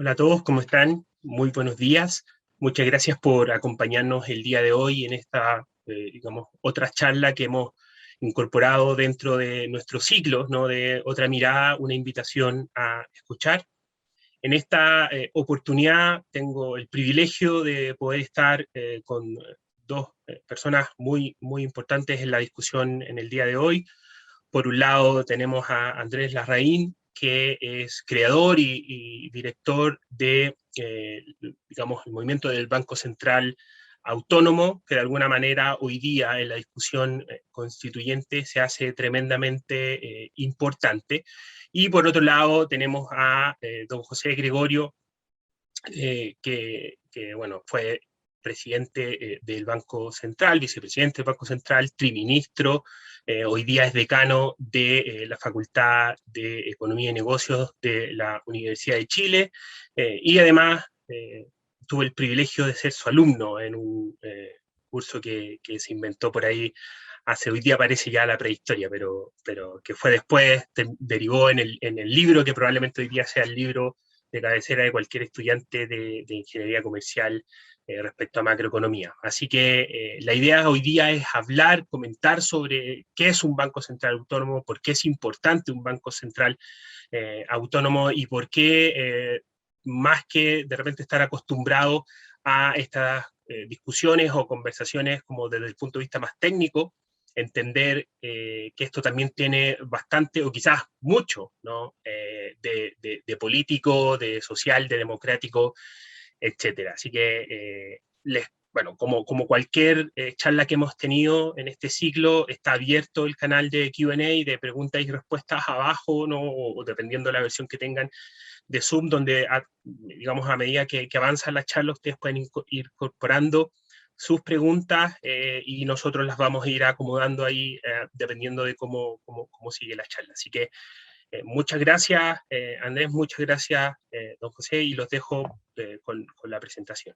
Hola a todos, ¿cómo están? Muy buenos días. Muchas gracias por acompañarnos el día de hoy en esta, digamos, otra charla que hemos incorporado dentro de nuestro ciclo, ¿no? De otra mirada, una invitación a escuchar. En esta oportunidad tengo el privilegio de poder estar con dos personas muy importantes en la discusión en el día de hoy. Por un lado tenemos a Andrés Larraín, que es creador y director de, digamos, el movimiento del Banco Central Autónomo, que de alguna manera hoy día en la discusión constituyente se hace tremendamente importante. Y por otro lado tenemos a don José Gregorio, bueno, fue presidente del Banco Central, vicepresidente del Banco Central, triministro, hoy día es decano de la Facultad de Economía y Negocios de la Universidad de Chile, y además tuve el privilegio de ser su alumno en un curso que se inventó por ahí hace, hoy día parece ya la prehistoria, pero que fue después, derivó en el libro que probablemente hoy día sea el libro de cabecera de cualquier estudiante de ingeniería comercial respecto a macroeconomía. Así que la idea hoy día es hablar, comentar sobre qué es un Banco Central Autónomo, por qué es importante un Banco Central autónomo y por qué, más que de repente estar acostumbrado a estas discusiones o conversaciones como desde el punto de vista más técnico, entender que esto también tiene bastante, o quizás mucho, ¿no? De político, de social, de democrático, etcétera. Así que, bueno, como cualquier charla que hemos tenido en este ciclo, está abierto el canal de Q&A, de preguntas y respuestas abajo, ¿no? O dependiendo de la versión que tengan de Zoom, donde, digamos, a medida que avanzan las charlas, ustedes pueden ir incorporando sus preguntas y nosotros las vamos a ir acomodando ahí dependiendo de cómo sigue la charla. Así que muchas gracias, Andrés, muchas gracias, don José, y los dejo con la presentación.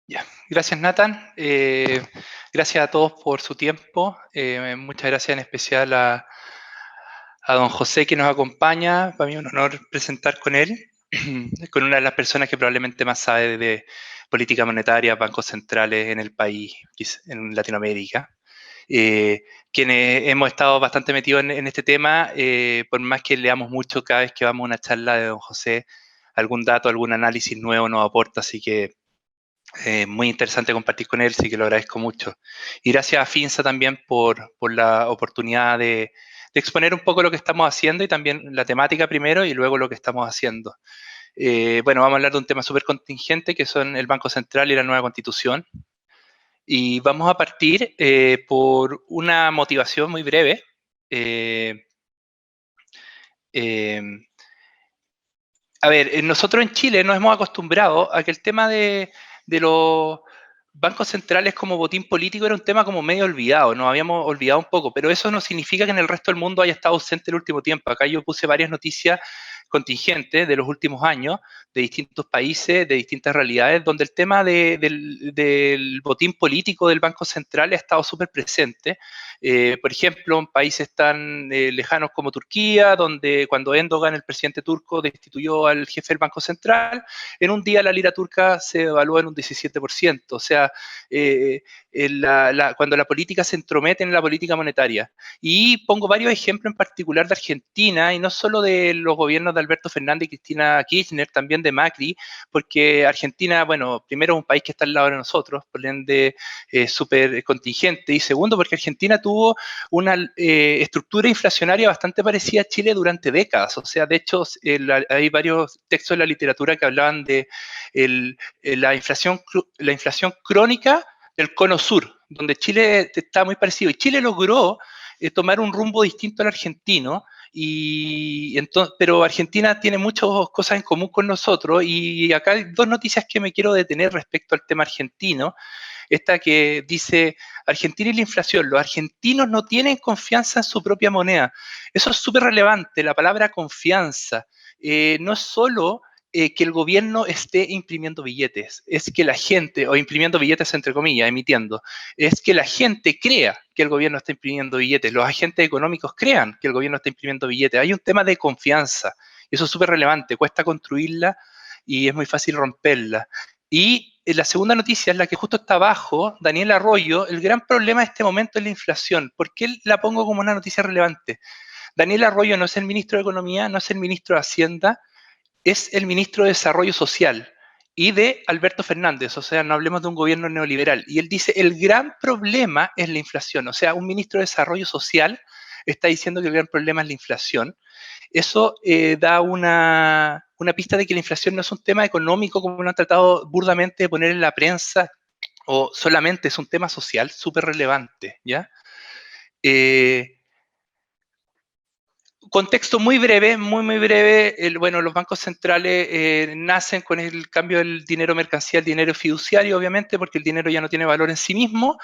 Ya. Gracias, Nathan. Gracias a todos por su tiempo. Muchas gracias en especial a don José que nos acompaña. Para mí es un honor presentar con él, con una de las personas que probablemente más sabe de política monetaria, bancos centrales en el país, en Latinoamérica. Quienes hemos estado bastante metidos en este tema, por más que leamos mucho cada vez que vamos a una charla de don José, algún dato, algún análisis nuevo nos aporta, así que muy interesante compartir con él, sí que lo agradezco mucho. Y gracias a Finza también por la oportunidad de exponer un poco lo que estamos haciendo y también la temática primero y luego lo que estamos haciendo. Bueno, vamos a hablar de un tema súper contingente que son el Banco Central y la nueva Constitución. Y vamos a partir por una motivación muy breve. A ver, nosotros en Chile nos hemos acostumbrado a que el tema de los bancos centrales como botín político era un tema como medio olvidado, nos habíamos olvidado un poco, pero eso no significa que en el resto del mundo haya estado ausente el último tiempo. Acá yo puse varias noticias contingentes de los últimos años, de distintos países, de distintas realidades, donde el tema del botín político del Banco Central ha estado súper presente. Por ejemplo, en países tan lejanos como Turquía, donde cuando Erdogan, el presidente turco, destituyó al jefe del Banco Central, en un día la lira turca se evaluó en un 17%. O sea, cuando la política se entromete en la política monetaria. Y pongo varios ejemplos en particular de Argentina, y no solo de los gobiernos de Alberto Fernández y Cristina Kirchner, también de Macri, porque Argentina, bueno, primero es un país que está al lado de nosotros, por ende súper contingente, y segundo porque Argentina tuvo una estructura inflacionaria bastante parecida a Chile durante décadas. O sea, de hecho, hay varios textos en la literatura que hablaban de la inflación crónica del cono sur, donde Chile está muy parecido. Y Chile logró tomar un rumbo distinto al argentino, pero Argentina tiene muchas cosas en común con nosotros, y acá hay dos noticias que me quiero detener respecto al tema argentino. Esta que dice, Argentina y la inflación, los argentinos no tienen confianza en su propia moneda. Eso es súper relevante, la palabra confianza. No es solo que el gobierno esté imprimiendo billetes, es que la gente, o imprimiendo billetes entre comillas, emitiendo, es que la gente crea que el gobierno está imprimiendo billetes, los agentes económicos crean que el gobierno está imprimiendo billetes. Hay un tema de confianza, y eso es súper relevante, cuesta construirla y es muy fácil romperla. Y la segunda noticia es la que justo está abajo, Daniel Arroyo. El gran problema de este momento es la inflación. ¿Por qué la pongo como una noticia relevante? Daniel Arroyo no es el ministro de Economía, no es el ministro de Hacienda, es el ministro de Desarrollo Social y de Alberto Fernández, o sea, no hablemos de un gobierno neoliberal. Y él dice, el gran problema es la inflación, o sea, un ministro de Desarrollo Social está diciendo que el gran problema es la inflación. Eso da una pista de que la inflación no es un tema económico como lo han tratado burdamente de poner en la prensa, o solamente es un tema social súper relevante, ¿ya? Contexto muy breve, muy breve. Bueno, los bancos centrales nacen con el cambio del dinero mercancía al dinero fiduciario, obviamente, porque el dinero ya no tiene valor en sí mismo.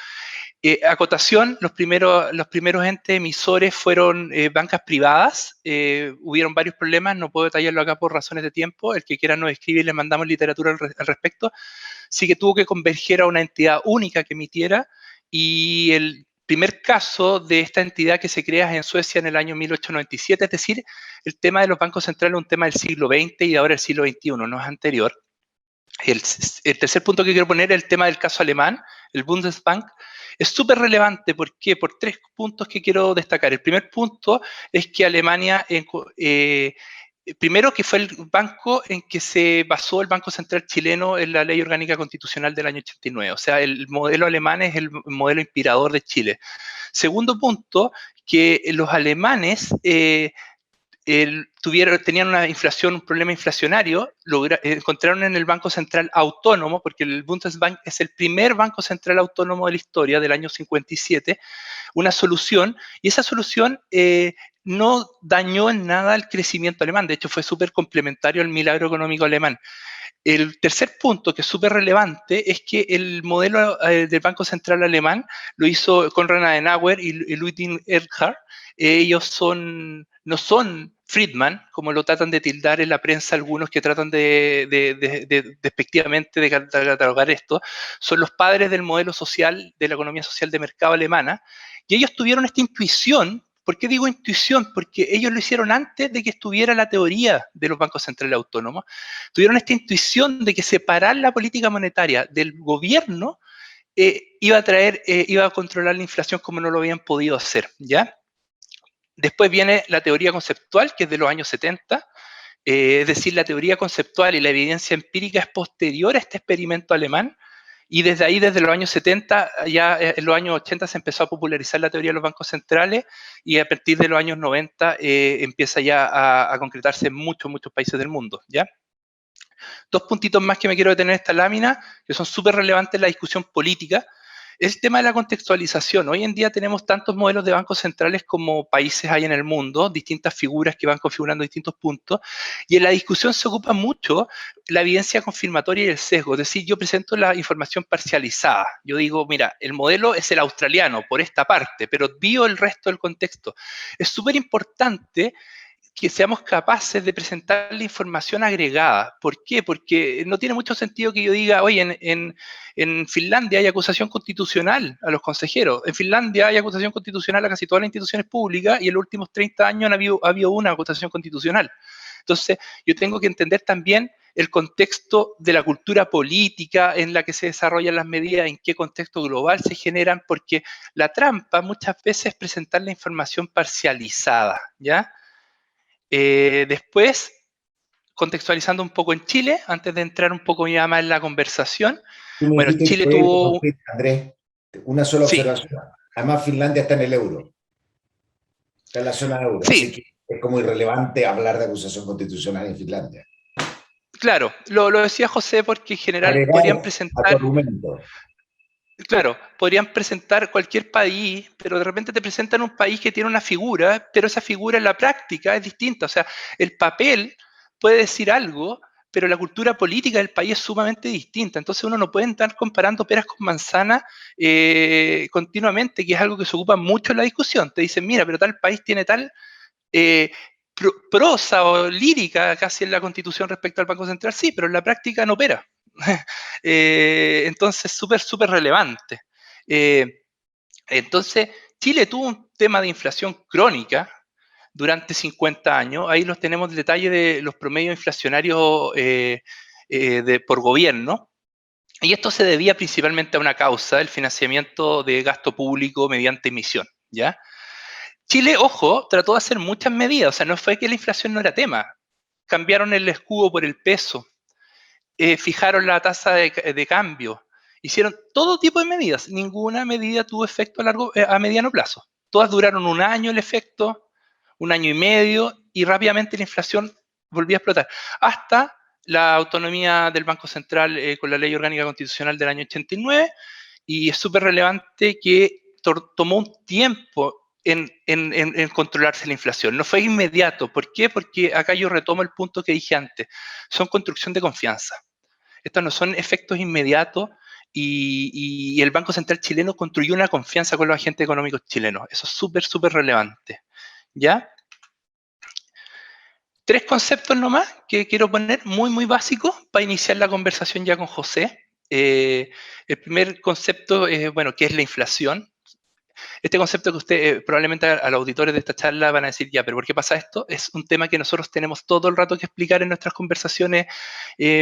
Acotación, los primeros entes emisores fueron bancas privadas. Hubieron varios problemas, no puedo detallarlo acá por razones de tiempo. El que quiera nos escribe y le mandamos literatura al respecto. Sí que tuvo que converger a una entidad única que emitiera, y el primer caso de esta entidad que se crea en Suecia en el año 1897, es decir, el tema de los bancos centrales es un tema del siglo XX y ahora el siglo XXI, no es anterior. El tercer punto que quiero poner es el tema del caso alemán, el Bundesbank. Es súper relevante, ¿por qué? Por tres puntos que quiero destacar. El primer punto es que Alemania, primero que fue el banco en que se basó el Banco Central chileno en la Ley Orgánica Constitucional del año 89. O sea, el modelo alemán es el modelo inspirador de Chile. Segundo punto, que los alemanes tenían una inflación, un problema inflacionario, encontraron en el Banco Central Autónomo, porque el Bundesbank es el primer Banco Central Autónomo de la historia, del año 57, una solución, y esa solución no dañó en nada el crecimiento alemán, de hecho fue súper complementario al milagro económico alemán. El tercer punto, que es súper relevante, es que el modelo del Banco Central alemán lo hizo Konrad Adenauer y Ludwig Erhard. Ellos no son Friedman, como lo tratan de tildar en la prensa algunos que tratan despectivamente de catalogar esto. Son los padres del modelo social, de la economía social de mercado alemana, y ellos tuvieron esta intuición. ¿Por qué digo intuición? Porque ellos lo hicieron antes de que estuviera la teoría de los bancos centrales autónomos. Tuvieron esta intuición de que separar la política monetaria del gobierno iba a controlar la inflación como no lo habían podido hacer, ¿ya? Después viene la teoría conceptual, que es de los años 70, es decir, la teoría conceptual y la evidencia empírica es posterior a este experimento alemán, y desde ahí, desde los años 70, ya en los años 80 se empezó a popularizar la teoría de los bancos centrales, y a partir de los años 90 empieza ya a concretarse en muchos países del mundo, ¿ya? Dos puntitos más que me quiero detener en esta lámina, que son súper relevantes en la discusión política, es el tema de la contextualización. Hoy en día tenemos tantos modelos de bancos centrales como países hay en el mundo, distintas figuras que van configurando distintos puntos, y en la discusión se ocupa mucho la evidencia confirmatoria y el sesgo. Es decir, yo presento la información parcializada. Yo digo, mira, el modelo es el australiano por esta parte, pero obvio el resto del contexto. Es súper importante que seamos capaces de presentar la información agregada. ¿Por qué? Porque no tiene mucho sentido que yo diga, oye, en Finlandia hay acusación constitucional a los consejeros, en Finlandia hay acusación constitucional a casi todas las instituciones públicas, y en los últimos 30 años ha habido una acusación constitucional. Entonces, yo tengo que entender también el contexto de la cultura política en la que se desarrollan las medidas, en qué contexto global se generan, porque la trampa muchas veces es presentar la información parcializada, ¿ya? Después, contextualizando un poco en Chile, antes de entrar un poco ya más en la conversación. Tú me Bueno, dijiste Chile que tuvo... Andrés, una sola Sí, observación. Además, Finlandia está en el euro, está en la zona euro, así sí, que es como irrelevante hablar de acusación constitucional en Finlandia. claro, lo decía José porque en general Agregar podrían a tu presentar... argumento. Claro, podrían presentar cualquier país, pero de repente te presentan un país que tiene una figura, pero esa figura en la práctica es distinta. O sea, el papel puede decir algo, pero la cultura política del país es sumamente distinta. Entonces uno no puede estar comparando peras con manzanas continuamente, que es algo que se ocupa mucho en la discusión. Te dicen, mira, pero tal país tiene tal prosa o lírica casi en la Constitución respecto al Banco Central, sí, pero en la práctica no opera. Entonces, súper relevante. Entonces, Chile tuvo un tema de inflación crónica durante 50 años. Ahí los tenemos el detalle de los promedios inflacionarios por gobierno. Y esto se debía principalmente a una causa, el financiamiento de gasto público mediante emisión, ¿ya? Chile, ojo, trató de hacer muchas medidas, o sea, no fue que la inflación no era tema. Cambiaron el escudo por el peso, fijaron la tasa de cambio, hicieron todo tipo de medidas. Ninguna medida tuvo efecto a mediano plazo. Todas duraron un año el efecto, un año y medio, y rápidamente la inflación volvió a explotar. Hasta la autonomía del Banco Central con la Ley Orgánica Constitucional del año 89, y es súper relevante que tomó un tiempo en controlarse la inflación. No fue inmediato. ¿Por qué? Porque acá yo retomo el punto que dije antes. Son construcción de confianza. Estos no son efectos inmediatos y el Banco Central chileno construyó una confianza con los agentes económicos chilenos. Eso es súper relevante. ¿Ya? 3 conceptos nomás que quiero poner muy básicos para iniciar la conversación ya con José. El primer concepto es, bueno, ¿qué es la inflación? Este concepto que usted, probablemente a los auditores de esta charla van a decir, ya, pero ¿por qué pasa esto? Es un tema que nosotros tenemos todo el rato que explicar en nuestras conversaciones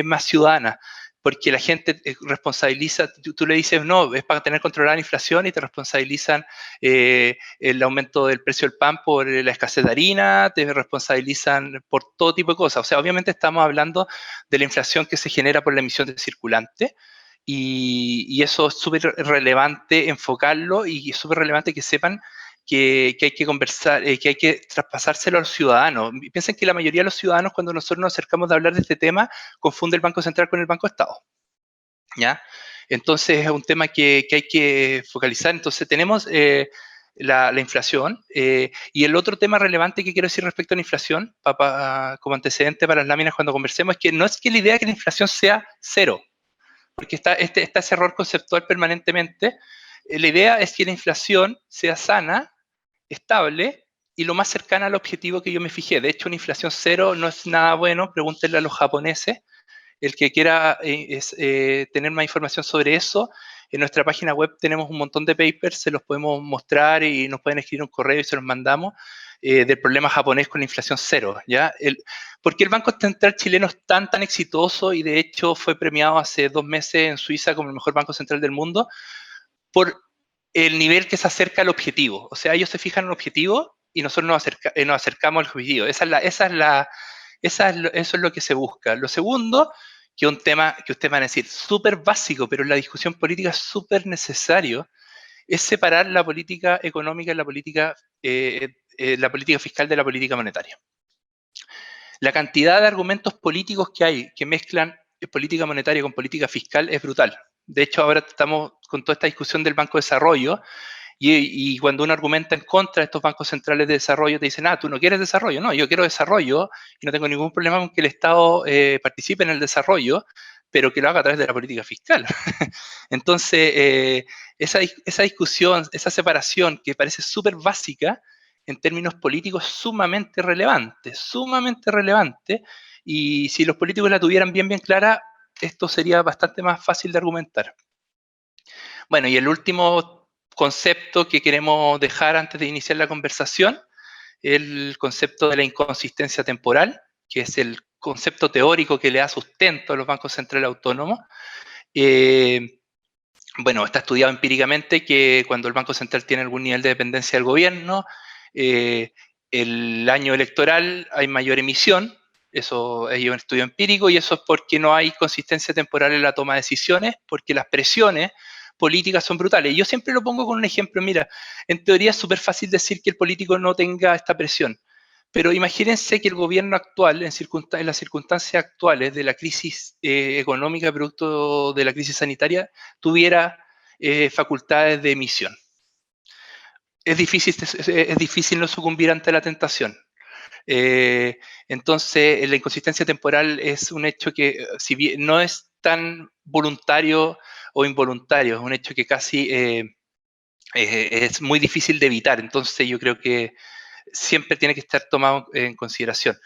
más ciudadanas, porque la gente responsabiliza, tú le dices, no, es para tener controlada la inflación y te responsabilizan el aumento del precio del pan por la escasez de harina, te responsabilizan por todo tipo de cosas. O sea, obviamente estamos hablando de la inflación que se genera por la emisión de circulante, y eso es súper relevante enfocarlo y es súper relevante que sepan que hay que conversar, que hay que traspasárselo a los ciudadanos. Piensen que la mayoría de los ciudadanos, cuando nosotros nos acercamos de hablar de este tema, confunde el Banco Central con el Banco Estado. ¿Ya? Entonces es un tema que hay que focalizar. Entonces tenemos la inflación, y el otro tema relevante que quiero decir respecto a la inflación, como antecedente para las láminas cuando conversemos, es que no es que la idea de que la inflación sea cero, porque está ese error conceptual permanentemente. La idea es que la inflación sea sana, estable y lo más cercana al objetivo que yo me fijé. De hecho, una inflación cero no es nada bueno, pregúntenle a los japoneses. El que quiera tener más información sobre eso, en nuestra página web tenemos un montón de papers, se los podemos mostrar y nos pueden escribir un correo y se los mandamos, del problema japonés con la inflación cero, ¿ya? ¿Por qué el Banco Central chileno es tan exitoso y de hecho fue premiado hace 2 meses en Suiza como el mejor banco central del mundo? Por el nivel que se acerca al objetivo. O sea, ellos se fijan en un objetivo y nosotros nos acercamos al objetivo. Eso es lo que se busca. Lo segundo, que es un tema que ustedes van a decir súper básico, pero en la discusión política es súper necesario, es separar la política económica y la política fiscal de la política monetaria. La cantidad de argumentos políticos que hay que mezclan política monetaria con política fiscal es brutal. De hecho, ahora estamos con toda esta discusión del Banco de Desarrollo, y cuando uno argumenta en contra de estos bancos centrales de desarrollo, te dicen, tú no quieres desarrollo. No, yo quiero desarrollo y no tengo ningún problema con que el Estado participe en el desarrollo, pero que lo haga a través de la política fiscal. Entonces, esa discusión, esa separación que parece súper básica, en términos políticos sumamente relevante, y si los políticos la tuvieran bien clara, esto sería bastante más fácil de argumentar. Bueno, y el último concepto que queremos dejar antes de iniciar la conversación, el concepto de la inconsistencia temporal, que es el concepto teórico que le da sustento a los bancos centrales autónomos. Bueno, está estudiado empíricamente que cuando el Banco Central tiene algún nivel de dependencia del gobierno, el año electoral hay mayor emisión. Eso es un estudio empírico, y eso es porque no hay consistencia temporal en la toma de decisiones, porque las presiones políticas son brutales. Yo siempre lo pongo con un ejemplo. Mira, en teoría es súper fácil decir que el político no tenga esta presión, pero imagínense que el gobierno actual, en las circunstancias actuales de la crisis económica producto de la crisis sanitaria, tuviera facultades de emisión. Es difícil no sucumbir ante la tentación. Entonces, la inconsistencia temporal es un hecho que, si bien no es tan voluntario o involuntario, es un hecho que casi es muy difícil de evitar. Entonces, yo creo que siempre tiene que estar tomado en consideración.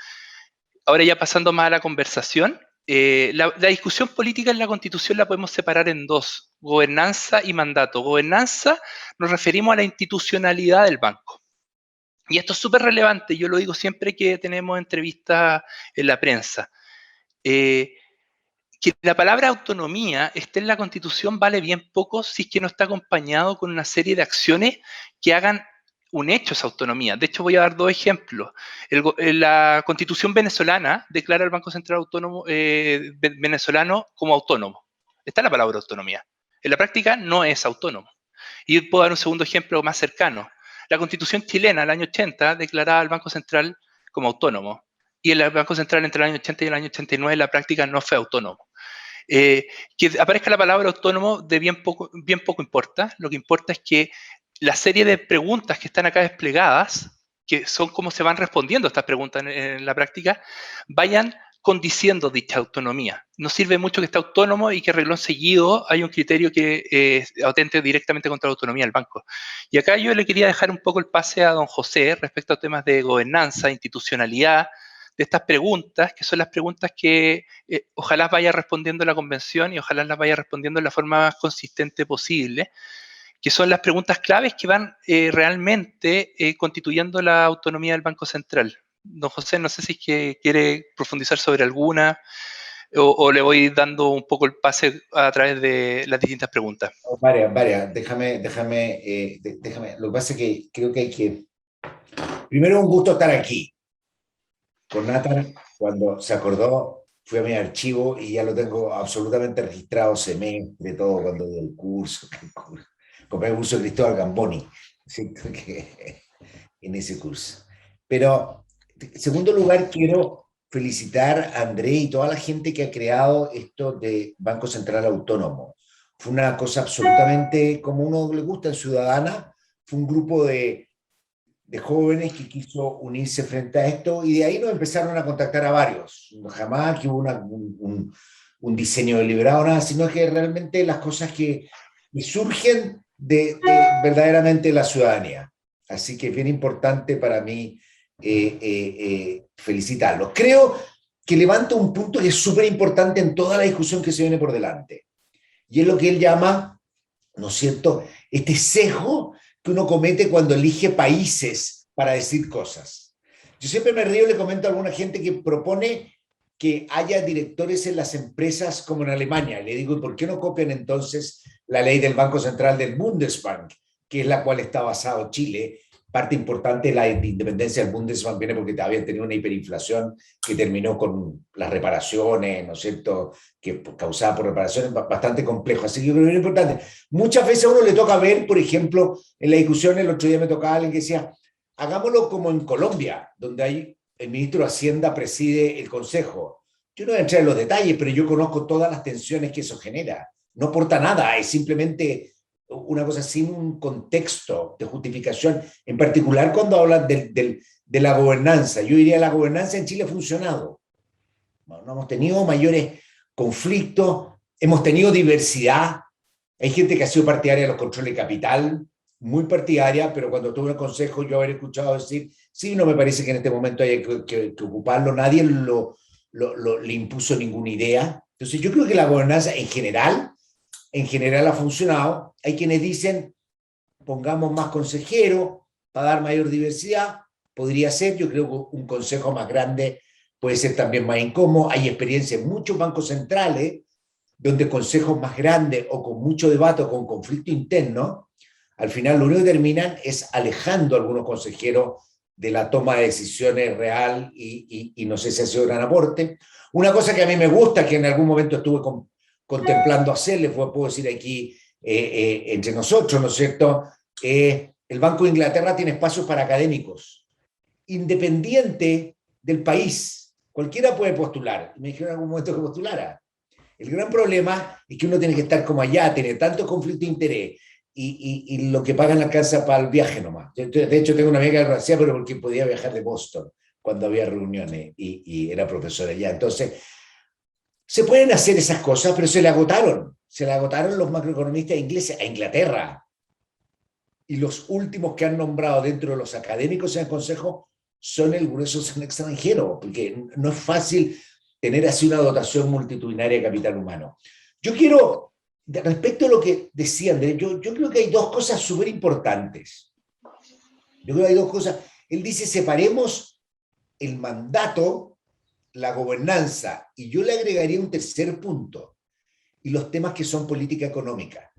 Ahora ya pasando más a la conversación, la discusión política en la Constitución la podemos separar en dos, gobernanza y mandato. Gobernanza nos referimos a la institucionalidad del banco. Y esto es súper relevante, yo lo digo siempre que tenemos entrevistas en la prensa. Que la palabra autonomía esté en la Constitución vale bien poco si es que no está acompañado con una serie de acciones que hagan un hecho esa autonomía. De hecho, voy a dar dos ejemplos. La Constitución venezolana declara al Banco Central Autónomo, venezolano como autónomo. Está la palabra autonomía. En la práctica no es autónomo. Y puedo dar un segundo ejemplo más cercano. La Constitución chilena, el año 80, declaraba al Banco Central como autónomo. Y el Banco Central entre el año 80 y el año 89 en la práctica no fue autónomo. Que aparezca la palabra autónomo de bien poco importa. Lo que importa es que la serie de preguntas que están acá desplegadas, que son cómo se van respondiendo estas preguntas en la práctica, vayan condiciendo dicha autonomía. No sirve mucho que esté autónomo y que renglón seguido hay un criterio que atente directamente contra la autonomía del banco. Y acá yo le quería dejar un poco el pase a don José respecto a temas de gobernanza, institucionalidad, de estas preguntas, que son las preguntas que ojalá vaya respondiendo la convención y ojalá las vaya respondiendo de la forma más consistente posible, que son las preguntas claves que van realmente constituyendo la autonomía del Banco Central. Don José, no sé si es que quiere profundizar sobre alguna o le voy dando un poco el pase a través de las distintas preguntas. Varias. Déjame. Lo que pasa es que creo que hay que... Primero, un gusto estar aquí. Con Nathan, cuando se acordó, fui a mi archivo y ya lo tengo absolutamente registrado, semestre, todo, cuando dio el curso. Compré el curso de Cristóbal Gamboni, en ese curso. Pero, en segundo lugar, quiero felicitar a André y toda la gente que ha creado esto de Banco Central Autónomo. Fue una cosa absolutamente, como uno le gusta en Ciudadana, fue un grupo de jóvenes que quiso unirse frente a esto y de ahí nos empezaron a contactar a varios. Jamás que hubo un diseño deliberado, nada, sino que realmente las cosas que surgen de verdaderamente la ciudadanía. Así que es bien importante para mí felicitarlos. Creo que levanta un punto que es súper importante en toda la discusión que se viene por delante. Y es lo que él llama, ¿no es cierto?, este sesgo que uno comete cuando elige países para decir cosas. Yo siempre me río y le comento a alguna gente que propone que haya directores en las empresas como en Alemania. Le digo, ¿y por qué no copian entonces la ley del Banco Central del Bundesbank, que es la cual está basado Chile? Parte importante de la independencia del Bundesbank viene porque habían tenido una hiperinflación que terminó con las reparaciones, ¿no es cierto?, que causada por reparaciones, bastante complejo. Así que yo creo que es importante. Muchas veces a uno le toca ver, por ejemplo, en la discusión, el otro día me tocaba alguien que decía, hagámoslo como en Colombia, donde hay el ministro de Hacienda preside el Consejo. Yo no voy a entrar en los detalles, pero yo conozco todas las tensiones que eso genera. No aporta nada, es simplemente una cosa sin un contexto de justificación, en particular cuando hablan de la gobernanza. Yo diría que la gobernanza en Chile ha funcionado. No hemos tenido mayores conflictos, hemos tenido diversidad. Hay gente que ha sido partidaria de los controles de capital, muy partidaria, pero cuando tuve el consejo yo haber escuchado decir, sí, no me parece que en este momento haya que ocuparlo, nadie le impuso ninguna idea. Entonces yo creo que la gobernanza en general ha funcionado. Hay quienes dicen, pongamos más consejeros para dar mayor diversidad. Podría ser, yo creo que un consejo más grande puede ser también más incómodo. Hay experiencia en muchos bancos centrales donde consejos más grandes o con mucho debate o con conflicto interno, al final lo único que terminan es alejando a algunos consejeros de la toma de decisiones real y no sé si ha sido gran aporte. Una cosa que a mí me gusta, que en algún momento estuve contemplando hacer, les puedo decir aquí entre nosotros, ¿no es cierto? El Banco de Inglaterra tiene espacios para académicos, independiente del país. Cualquiera puede postular. Me dijeron en algún momento que postulara. El gran problema es que uno tiene que estar como allá, tiene tanto conflicto de interés y lo que pagan alcanza para el viaje nomás. De hecho, tengo una amiga que hacía, pero porque podía viajar de Boston cuando había reuniones y era profesora allá. Entonces, se pueden hacer esas cosas, pero se le agotaron los macroeconomistas ingleses a Inglaterra. y los últimos que han nombrado dentro de los académicos en el Consejo son el grueso son extranjeros, porque no es fácil tener así una dotación multitudinaria de capital humano. Yo quiero, respecto a lo que decía Andrés, yo creo que hay dos cosas súper importantes. Yo creo que hay dos cosas. Él dice, separemos el mandato, la gobernanza, y yo le agregaría un tercer punto, y los temas que son política económica.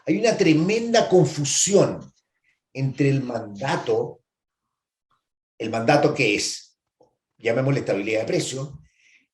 Hay una tremenda confusión entre el mandato que es, llamémosle estabilidad de precios,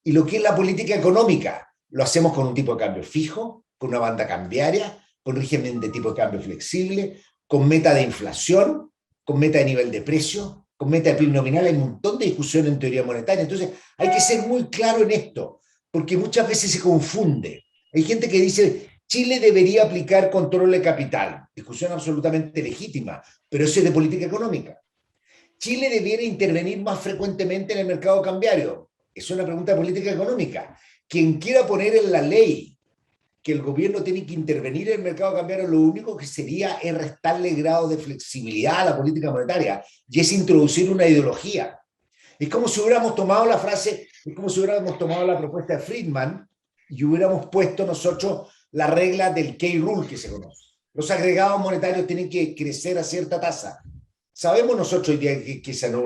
y lo que es la política económica. Lo hacemos con un tipo de cambio fijo, con una banda cambiaria, con régimen de tipo de cambio flexible, con meta de inflación, con meta de nivel de precio, con meta de PIB nominal. Hay un montón de discusión en teoría monetaria. Entonces, hay que ser muy claro en esto, porque muchas veces se confunde. Hay gente que dice, Chile debería aplicar control de capital. Discusión absolutamente legítima, pero eso es de política económica. Chile debiera intervenir más frecuentemente en el mercado cambiario. Es una pregunta de política económica. Quien quiera poner en la ley que el gobierno tiene que intervenir en el mercado cambiario, lo único que sería es restarle grado de flexibilidad a la política monetaria, y es introducir una ideología. Es como si hubiéramos tomado la frase, es como si hubiéramos tomado la propuesta de Friedman y hubiéramos puesto nosotros la regla del K-Rule que se conoce. Los agregados monetarios tienen que crecer a cierta tasa. Sabemos nosotros hoy día que esa no es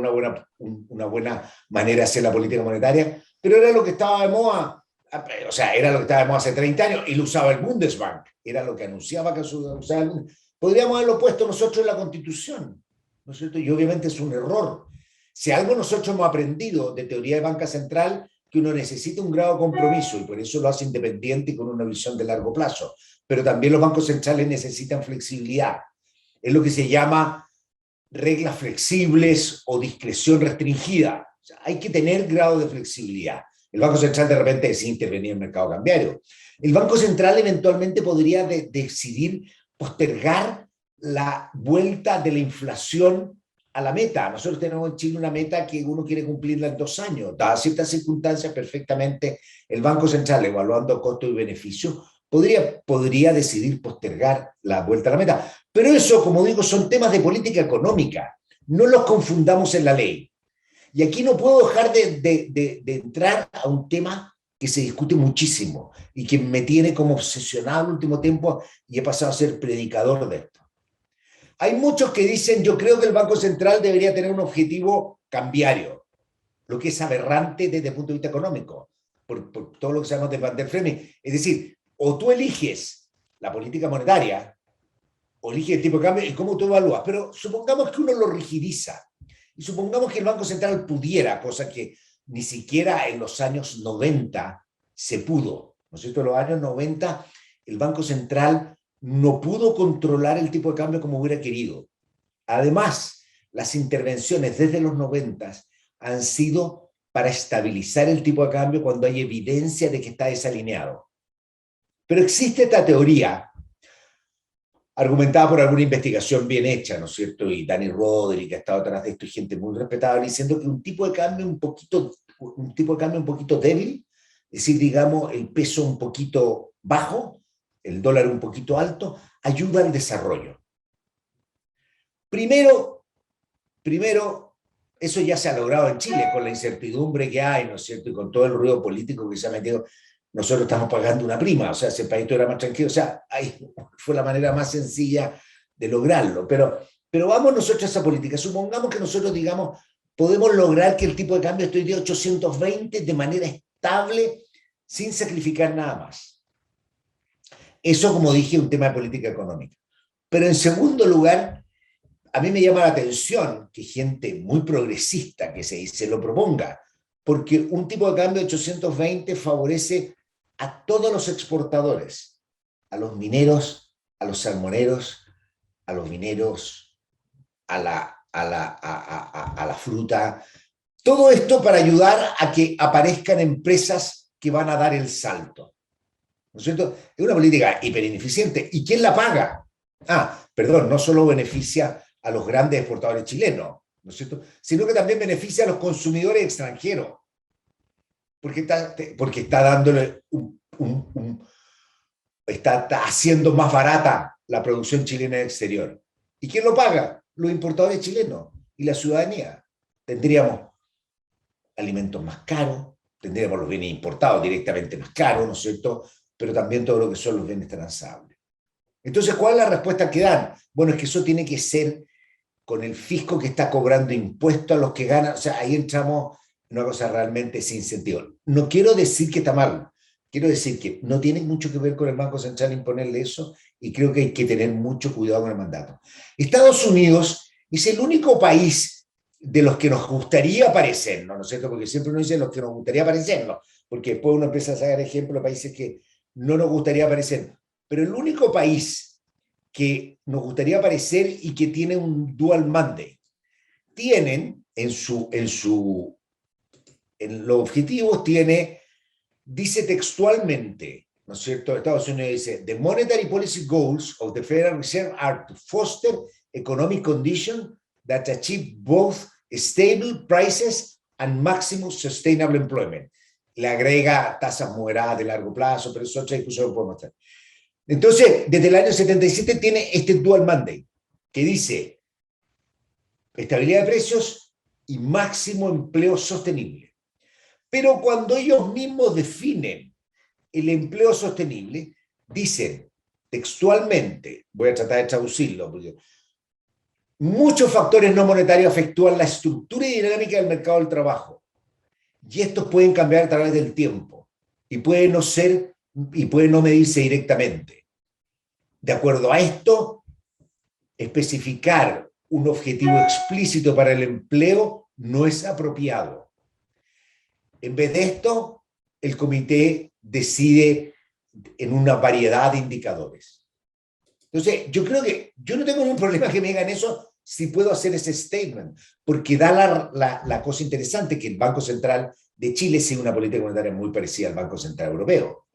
una buena manera de hacer la política monetaria, pero era lo que estaba de moda, o sea, era lo que estaba de moda hace 30 años, y lo usaba el Bundesbank, era lo que anunciaba que usaba el Bundesbank. Podríamos haberlo puesto nosotros en la Constitución, ¿no es cierto? Y obviamente es un error. Si algo nosotros hemos aprendido de teoría de banca central, que uno necesita un grado de compromiso, y por eso lo hace independiente y con una visión de largo plazo, pero también los bancos centrales necesitan flexibilidad. Es lo que se llama reglas flexibles o discreción restringida. O sea, hay que tener grado de flexibilidad. El Banco Central de repente decide intervenir en el mercado cambiario. El Banco Central eventualmente podría decidir postergar la vuelta de la inflación a la meta. Nosotros tenemos en Chile una meta que uno quiere cumplirla en 2 años. Dadas ciertas circunstancias, perfectamente el Banco Central, evaluando costo y beneficio, podría decidir postergar la vuelta a la meta. Pero eso, como digo, son temas de política económica. No los confundamos en la ley. Y aquí no puedo dejar de entrar a un tema que se discute muchísimo y que me tiene como obsesionado el último tiempo, y he pasado a ser predicador de esto. Hay muchos que dicen, yo creo que el Banco Central debería tener un objetivo cambiario, lo que es aberrante desde el punto de vista económico, por todo lo que se llama de Van der Fleming. Es decir, o tú eliges la política monetaria, o eliges el tipo de cambio, y cómo tú evalúas. Pero supongamos que uno lo rigidiza, y supongamos que el Banco Central pudiera, cosa que ni siquiera en los años 90 se pudo, ¿no es cierto? En los años 90 el Banco Central no pudo controlar el tipo de cambio como hubiera querido. Además, las intervenciones desde los 90 han sido para estabilizar el tipo de cambio cuando hay evidencia de que está desalineado. Pero existe esta teoría, argumentada por alguna investigación bien hecha, ¿no es cierto? Y Danny Roderick, que ha estado atrás de esto, y gente muy respetable, diciendo que un tipo de cambio un poquito débil, es decir, digamos, el peso un poquito bajo, el dólar un poquito alto, ayuda al desarrollo. Primero, eso ya se ha logrado en Chile, con la incertidumbre que hay, ¿no es cierto? Y con todo el ruido político que se ha metido. Nosotros estamos pagando una prima, o sea, si el país era más tranquilo, o sea, ahí fue la manera más sencilla de lograrlo. Pero vamos nosotros a esa política. Supongamos que nosotros, digamos, podemos lograr que el tipo de cambio esté de 820 de manera estable, sin sacrificar nada más. Eso, como dije, es un tema de política económica. Pero en segundo lugar, a mí me llama la atención que gente muy progresista que se lo proponga, porque un tipo de cambio de 820 favorece a todos los exportadores, a los mineros, a los salmoneros, a los mineros, a la fruta. Todo esto para ayudar a que aparezcan empresas que van a dar el salto. ¿No es cierto? Es una política hiperineficiente. ¿Y quién la paga? No solo beneficia a los grandes exportadores chilenos, ¿no es cierto?, sino que también beneficia a los consumidores extranjeros, porque está dándole está haciendo más barata la producción chilena en el exterior. ¿Y quién lo paga? Los importadores chilenos y la ciudadanía. Tendríamos alimentos más caros, tendríamos los bienes importados directamente más caros, ¿no es cierto? Pero también todo lo que son los bienes transables. Entonces, ¿cuál es la respuesta que dan? Bueno, es que eso tiene que ser con el fisco que está cobrando impuestos a los que ganan. O sea, ahí entramos en una cosa realmente sin sentido. No quiero decir que está mal, quiero decir que no tiene mucho que ver con el Banco Central imponerle eso, y creo que hay que tener mucho cuidado con el mandato. Estados Unidos es el único país de los que nos gustaría parecernos, ¿no es cierto? Porque siempre uno dice los que nos gustaría parecernos, porque después uno empieza a sacar ejemplos de países que no nos gustaría parecernos. Pero el único país que nos gustaría parecer y que tiene un dual mandate, tienen en los objetivos dice textualmente, ¿no es cierto? Estados Unidos dice: the monetary policy goals of the Federal Reserve are to foster economic conditions that achieve both stable prices and maximum sustainable employment. Le agrega tasas moderadas de largo plazo, pero eso es otra discusión que podemos mostrar. Entonces, desde el año 77 tiene este dual mandate, que dice estabilidad de precios y máximo empleo sostenible. Pero cuando ellos mismos definen el empleo sostenible, dicen textualmente, voy a tratar de traducirlo, porque muchos factores no monetarios afectúan la estructura y dinámica del mercado del trabajo, y estos pueden cambiar a través del tiempo, y pueden no medirse directamente. De acuerdo a esto, especificar un objetivo explícito para el empleo no es apropiado. En vez de esto, el comité decide en una variedad de indicadores. Entonces, yo creo que yo no tengo ningún problema que me digan eso si puedo hacer ese statement, porque da la cosa interesante que el Banco Central de Chile sigue una política monetaria muy parecida al Banco Central Europeo,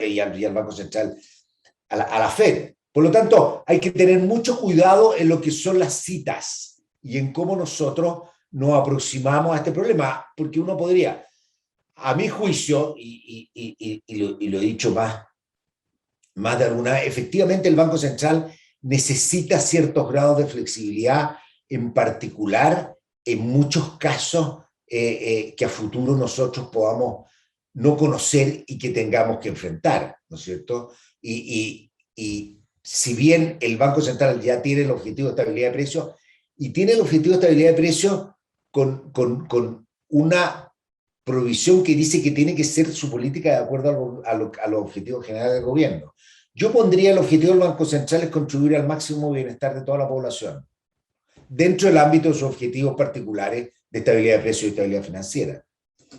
y al Banco Central, a la Fed. Por lo tanto, hay que tener mucho cuidado en lo que son las citas y en cómo nosotros nos aproximamos a este problema, porque uno podría, a mi juicio, y lo he dicho más de alguna vez, efectivamente el Banco Central necesita ciertos grados de flexibilidad, en particular en muchos casos que a futuro nosotros podamos no conocer y que tengamos que enfrentar, ¿no es cierto? Y si bien el Banco Central ya tiene el objetivo de estabilidad de precios, y tiene el objetivo de estabilidad de precios con una provisión que dice que tiene que ser su política de acuerdo a los objetivos generales del gobierno. Yo pondría el objetivo del Banco Central es contribuir al máximo bienestar de toda la población, dentro del ámbito de sus objetivos particulares de estabilidad de precios y estabilidad financiera.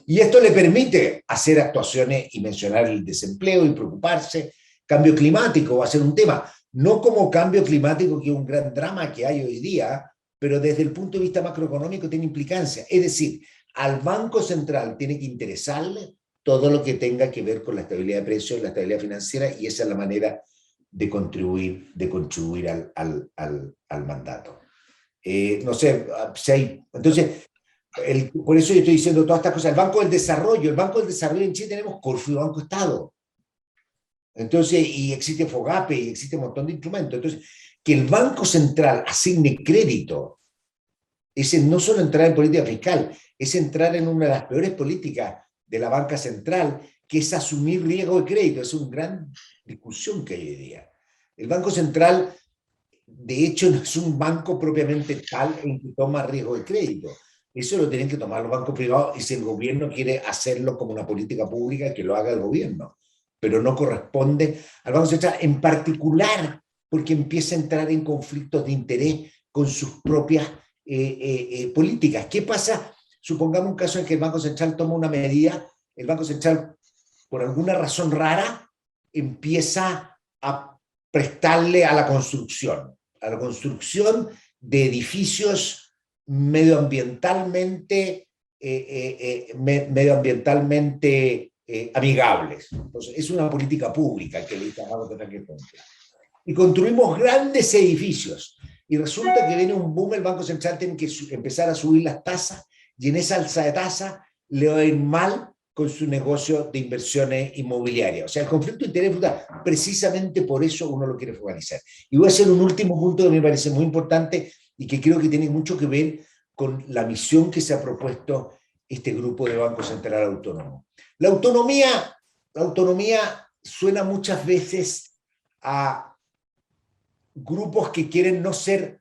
Y esto le permite hacer actuaciones y mencionar el desempleo y preocuparse. Cambio climático va a ser un tema, no como cambio climático, que es un gran drama que hay hoy día, pero desde el punto de vista macroeconómico tiene implicancia. Es decir, al Banco Central tiene que interesarle todo lo que tenga que ver con la estabilidad de precios y la estabilidad financiera, y esa es la manera de contribuir al mandato. No sé, entonces, por eso yo estoy diciendo todas estas cosas. El Banco del Desarrollo en Chile tenemos Corfo y Banco Estado. Entonces, y existe FOGAPE, y existe un montón de instrumentos. Entonces, que el Banco Central asigne crédito, es no solo entrar en política fiscal, es entrar en una de las peores políticas de la banca central, que es asumir riesgo de crédito. Es una gran discusión que hay hoy día. El Banco Central, de hecho, no es un banco propiamente tal en que toma riesgo de crédito. Eso lo tienen que tomar los bancos privados, y si el gobierno quiere hacerlo como una política pública, que lo haga el gobierno. Pero no corresponde al Banco Central, en particular porque empieza a entrar en conflictos de interés con sus propias políticas. ¿Qué pasa? Supongamos un caso en que el Banco Central toma una medida, el Banco Central, por alguna razón rara, empieza a prestarle a la construcción de edificios medioambientalmente amigables. Entonces, es una política pública que le estamos teniendo que cumplir. Y construimos grandes edificios, y resulta que viene un boom, el Banco Central tiene que empezar a subir las tasas, y en esa alza de tasas le va a ir mal con su negocio de inversiones inmobiliarias. O sea, el conflicto de interés, precisamente por eso uno lo quiere focalizar. Y voy a hacer un último punto que me parece muy importante y que creo que tiene mucho que ver con la misión que se ha propuesto este grupo de Banco Central Autónomo. La autonomía suena muchas veces a grupos que quieren no ser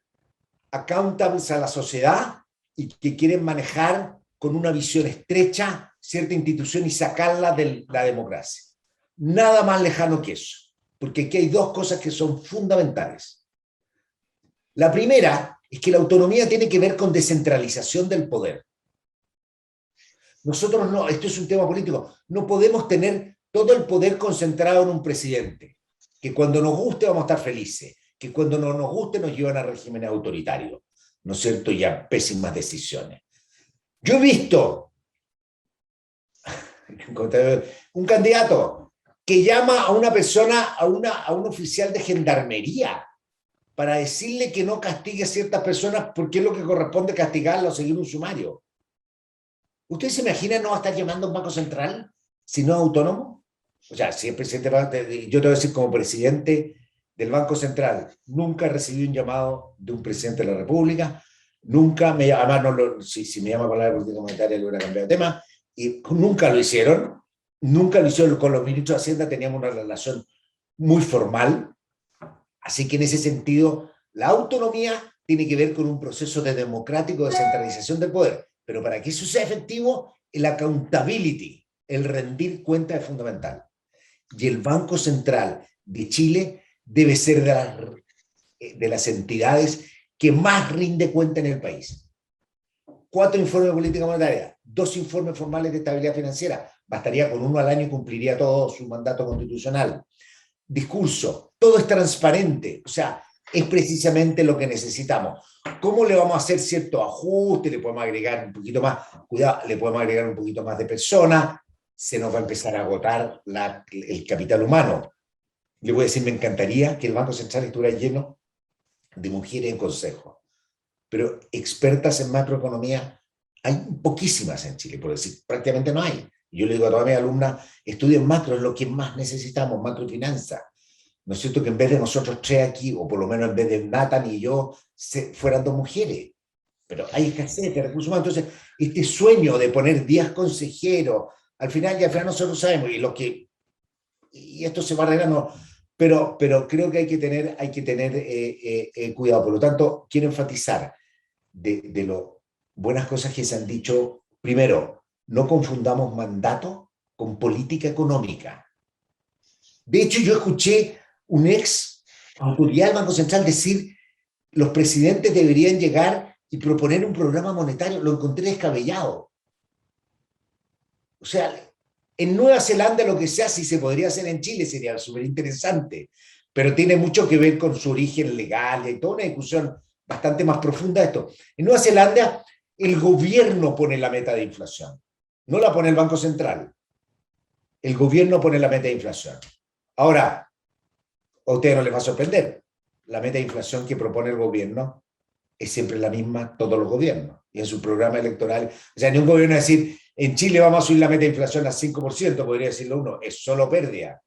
accountables a la sociedad y que quieren manejar con una visión estrecha cierta institución y sacarla de la democracia. Nada más lejano que eso, porque aquí hay dos cosas que son fundamentales. La primera es que la autonomía tiene que ver con descentralización del poder. Nosotros no, esto es un tema político, no podemos tener todo el poder concentrado en un presidente, que cuando nos guste vamos a estar felices, que cuando no nos guste nos llevan a regímenes autoritarios, ¿no es cierto? Y a pésimas decisiones. Yo he visto un candidato que llama a una persona, a un oficial de gendarmería, para decirle que no castigue a ciertas personas porque es lo que corresponde castigarlo o seguir un sumario. ¿Usted se imagina no va a estar llamando a un banco central si no es autónomo? O sea, si el presidente, yo te voy a decir como presidente del Banco Central, nunca recibí un llamado de un presidente de la República, nunca me, además no lo, si me llama para hablar de política monetaria le hubiera cambiado de tema, y nunca lo hicieron con los ministros de Hacienda, teníamos una relación muy formal, así que en ese sentido la autonomía tiene que ver con un proceso de democrático descentralización del poder, pero para que eso sea efectivo, el accountability, el rendir cuenta es fundamental. Y el Banco Central de Chile debe ser de las entidades que más rinde cuenta en el país. 4 informes de política monetaria, 2 informes formales de estabilidad financiera, bastaría con uno al año y cumpliría todo su mandato constitucional. Discurso, todo es transparente, o sea, es precisamente lo que necesitamos. ¿Cómo le vamos a hacer cierto ajuste? Le podemos agregar un poquito más, cuidado, le podemos agregar un poquito más de personas, se nos va a empezar a agotar el capital humano. Le voy a decir, me encantaría que el Banco Central estuviera lleno de mujeres en consejo, pero expertas en macroeconomía hay poquísimas en Chile, por decir, prácticamente no hay. Yo le digo a todas mis alumnas, estudien macro, es lo que más necesitamos, macrofinanza. ¿No es cierto? Que en vez de nosotros 3 aquí, o por lo menos en vez de Nathan y yo, fueran 2 mujeres. Pero hay escasez de recursos humanos. Entonces, este sueño de poner 10 consejeros, al final nosotros sabemos, y esto se va arreglando, pero creo que hay que tener cuidado. Por lo tanto, quiero enfatizar de lo buenas cosas que se han dicho. Primero, no confundamos mandato con política económica. De hecho, yo escuché un ex autoridad del Banco Central decir los presidentes deberían llegar y proponer un programa monetario. Lo encontré descabellado. O sea, en Nueva Zelanda lo que se hace y se podría hacer en Chile sería súper interesante, pero tiene mucho que ver con su origen legal y toda una discusión bastante más profunda de esto. En Nueva Zelanda el gobierno pone la meta de inflación, no la pone el Banco Central. El gobierno pone la meta de inflación. Ahora, a ustedes no les va a sorprender, la meta de inflación que propone el gobierno es siempre la misma todos los gobiernos. Y en su programa electoral, o sea, ni un gobierno va a decir, en Chile vamos a subir la meta de inflación al 5%, podría decirlo uno, es solo pérdida.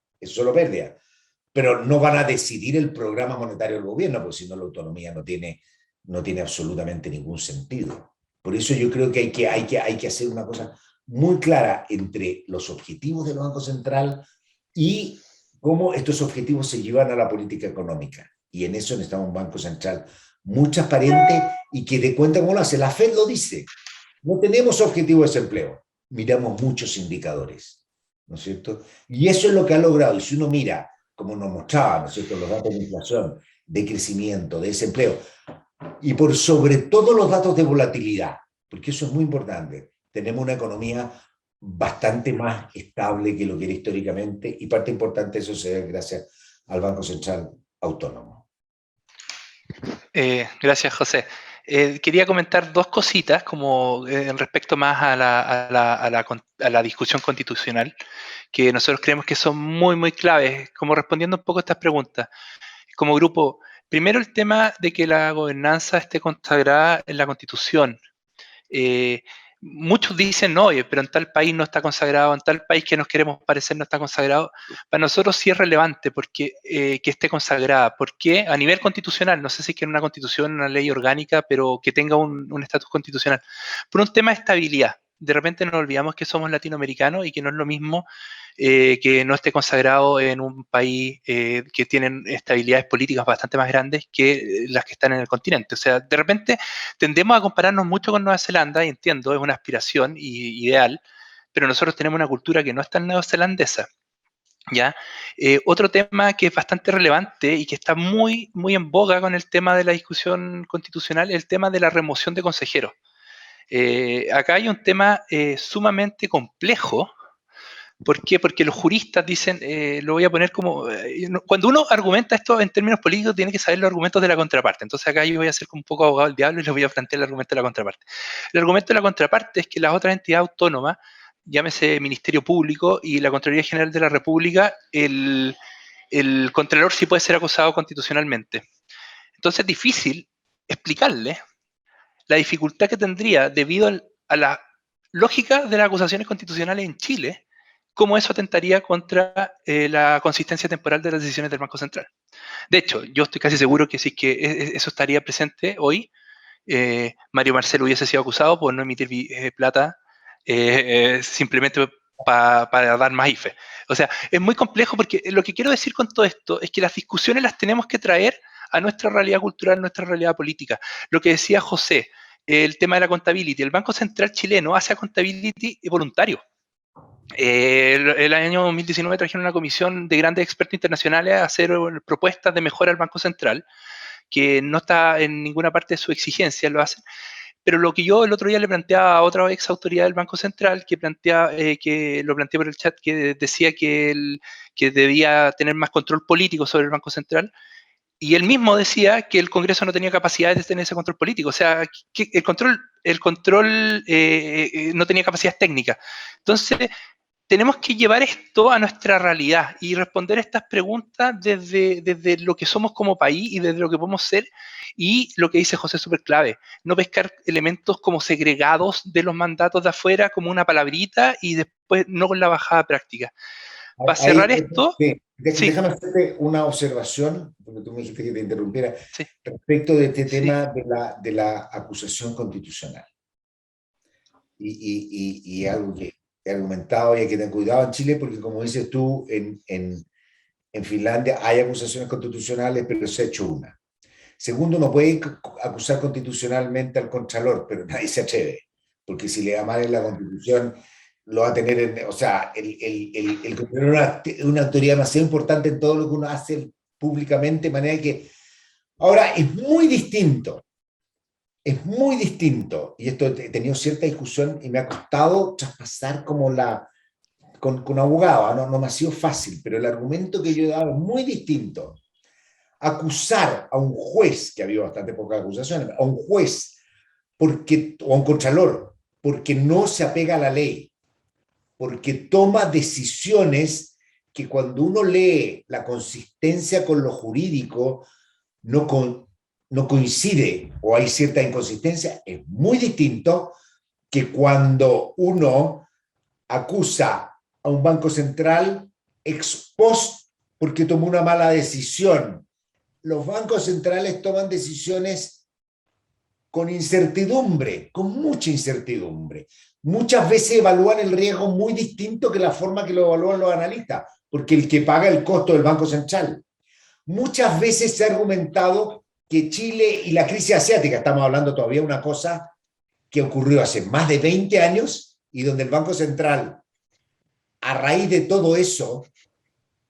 Pero no van a decidir el programa monetario del gobierno, porque si no la autonomía no tiene absolutamente ningún sentido. Por eso yo creo que hay que hacer una cosa muy clara entre los objetivos del Banco Central y cómo estos objetivos se llevan a la política económica. Y en eso necesitamos un Banco Central muy transparente y que dé cuenta cómo lo hace. La FED lo dice. No tenemos objetivo de desempleo. Miramos muchos indicadores, ¿no es cierto? Y eso es lo que ha logrado. Y si uno mira, como nos mostraba, ¿no es cierto?, los datos de inflación, de crecimiento, de desempleo, y por sobre todo los datos de volatilidad, porque eso es muy importante. Tenemos una economía bastante más estable que lo que era históricamente, y parte importante de eso se debe gracias al Banco Central Autónomo. Gracias, José. Quería comentar 2 cositas como en respecto más a la discusión constitucional, que nosotros creemos que son muy, muy claves, como respondiendo un poco a estas preguntas. Como grupo, primero el tema de que la gobernanza esté consagrada en la Constitución. muchos dicen, no, pero en tal país no está consagrado, en tal país que nos queremos parecer no está consagrado. Para nosotros sí es relevante porque, que esté consagrada. ¿Por qué? A nivel constitucional, no sé si es que en una constitución, una ley orgánica, pero que tenga un estatus constitucional. Por un tema de estabilidad. De repente nos olvidamos que somos latinoamericanos y que no es lo mismo que no esté consagrado en un país que tienen estabilidades políticas bastante más grandes que las que están en el continente. O sea, de repente tendemos a compararnos mucho con Nueva Zelanda, y entiendo, es una aspiración ideal, pero nosotros tenemos una cultura que no es tan neozelandesa. ¿Ya? Otro tema que es bastante relevante y que está muy, muy en boga con el tema de la discusión constitucional es el tema de la remoción de consejeros. Acá hay un tema sumamente complejo. ¿Por qué? Porque los juristas dicen, lo voy a poner como, cuando uno argumenta esto en términos políticos tiene que saber los argumentos de la contraparte. Entonces acá yo voy a ser como un poco abogado del diablo y les voy a plantear el argumento de la contraparte. El argumento de la contraparte es que las otras entidades autónomas, llámese Ministerio Público y la Contraloría General de la República, el Contralor sí puede ser acusado constitucionalmente. Entonces es difícil explicarle la dificultad que tendría debido a la lógica de las acusaciones constitucionales en Chile, cómo eso atentaría contra la consistencia temporal de las decisiones del Banco Central. De hecho, yo estoy casi seguro que si es que eso estaría presente hoy, Mario Marcelo hubiese sido acusado por no emitir plata simplemente para dar más IFE. O sea, es muy complejo porque lo que quiero decir con todo esto es que las discusiones las tenemos que traer a nuestra realidad cultural, nuestra realidad política. Lo que decía José, el tema de la contability. El Banco Central chileno hace contability voluntario. El año 2019 trajeron una comisión de grandes expertos internacionales a hacer propuestas de mejora al Banco Central, que no está en ninguna parte de su exigencia, lo hacen. Pero lo que yo el otro día le planteaba a otra ex autoridad del Banco Central, que lo planteé por el chat, que decía que debía tener más control político sobre el Banco Central, y él mismo decía que el Congreso no tenía capacidad de tener ese control político, o sea, que el control no tenía capacidad técnica. Entonces, tenemos que llevar esto a nuestra realidad y responder estas preguntas desde lo que somos como país y desde lo que podemos ser, y lo que dice José es súper clave, no pescar elementos como segregados de los mandatos de afuera como una palabrita y después no con la bajada práctica. Para cerrar esto, sí, sí, déjame hacerte una observación, porque tú me dijiste que te interrumpiera, sí, respecto de este sí, tema de la acusación constitucional. Y algo que he argumentado y hay que tener cuidado en Chile, porque como dices tú, en Finlandia hay acusaciones constitucionales, pero se ha hecho una. Segundo, no puede acusar constitucionalmente al Contralor, pero nadie se atreve, porque si le da mal en la Constitución, lo va a tener, o sea, el Contralor es una autoridad demasiado importante en todo lo que uno hace públicamente, de manera que, ahora, es muy distinto, y esto he tenido cierta discusión y me ha costado traspasar como con abogado, no me ha sido fácil, pero el argumento que yo he dado es muy distinto. Acusar a un juez, que ha habido bastante pocas acusaciones, a un juez o a un contralor, porque no se apega a la ley, porque toma decisiones que cuando uno lee la consistencia con lo jurídico no coincide o hay cierta inconsistencia, es muy distinto que cuando uno acusa a un banco central ex post porque tomó una mala decisión. Los bancos centrales toman decisiones con incertidumbre, con mucha incertidumbre. Muchas veces evalúan el riesgo muy distinto que la forma que lo evalúan los analistas, porque el que paga el costo del Banco Central. Muchas veces se ha argumentado que Chile y la crisis asiática, estamos hablando todavía de una cosa que ocurrió hace más de 20 años y donde el Banco Central, a raíz de todo eso,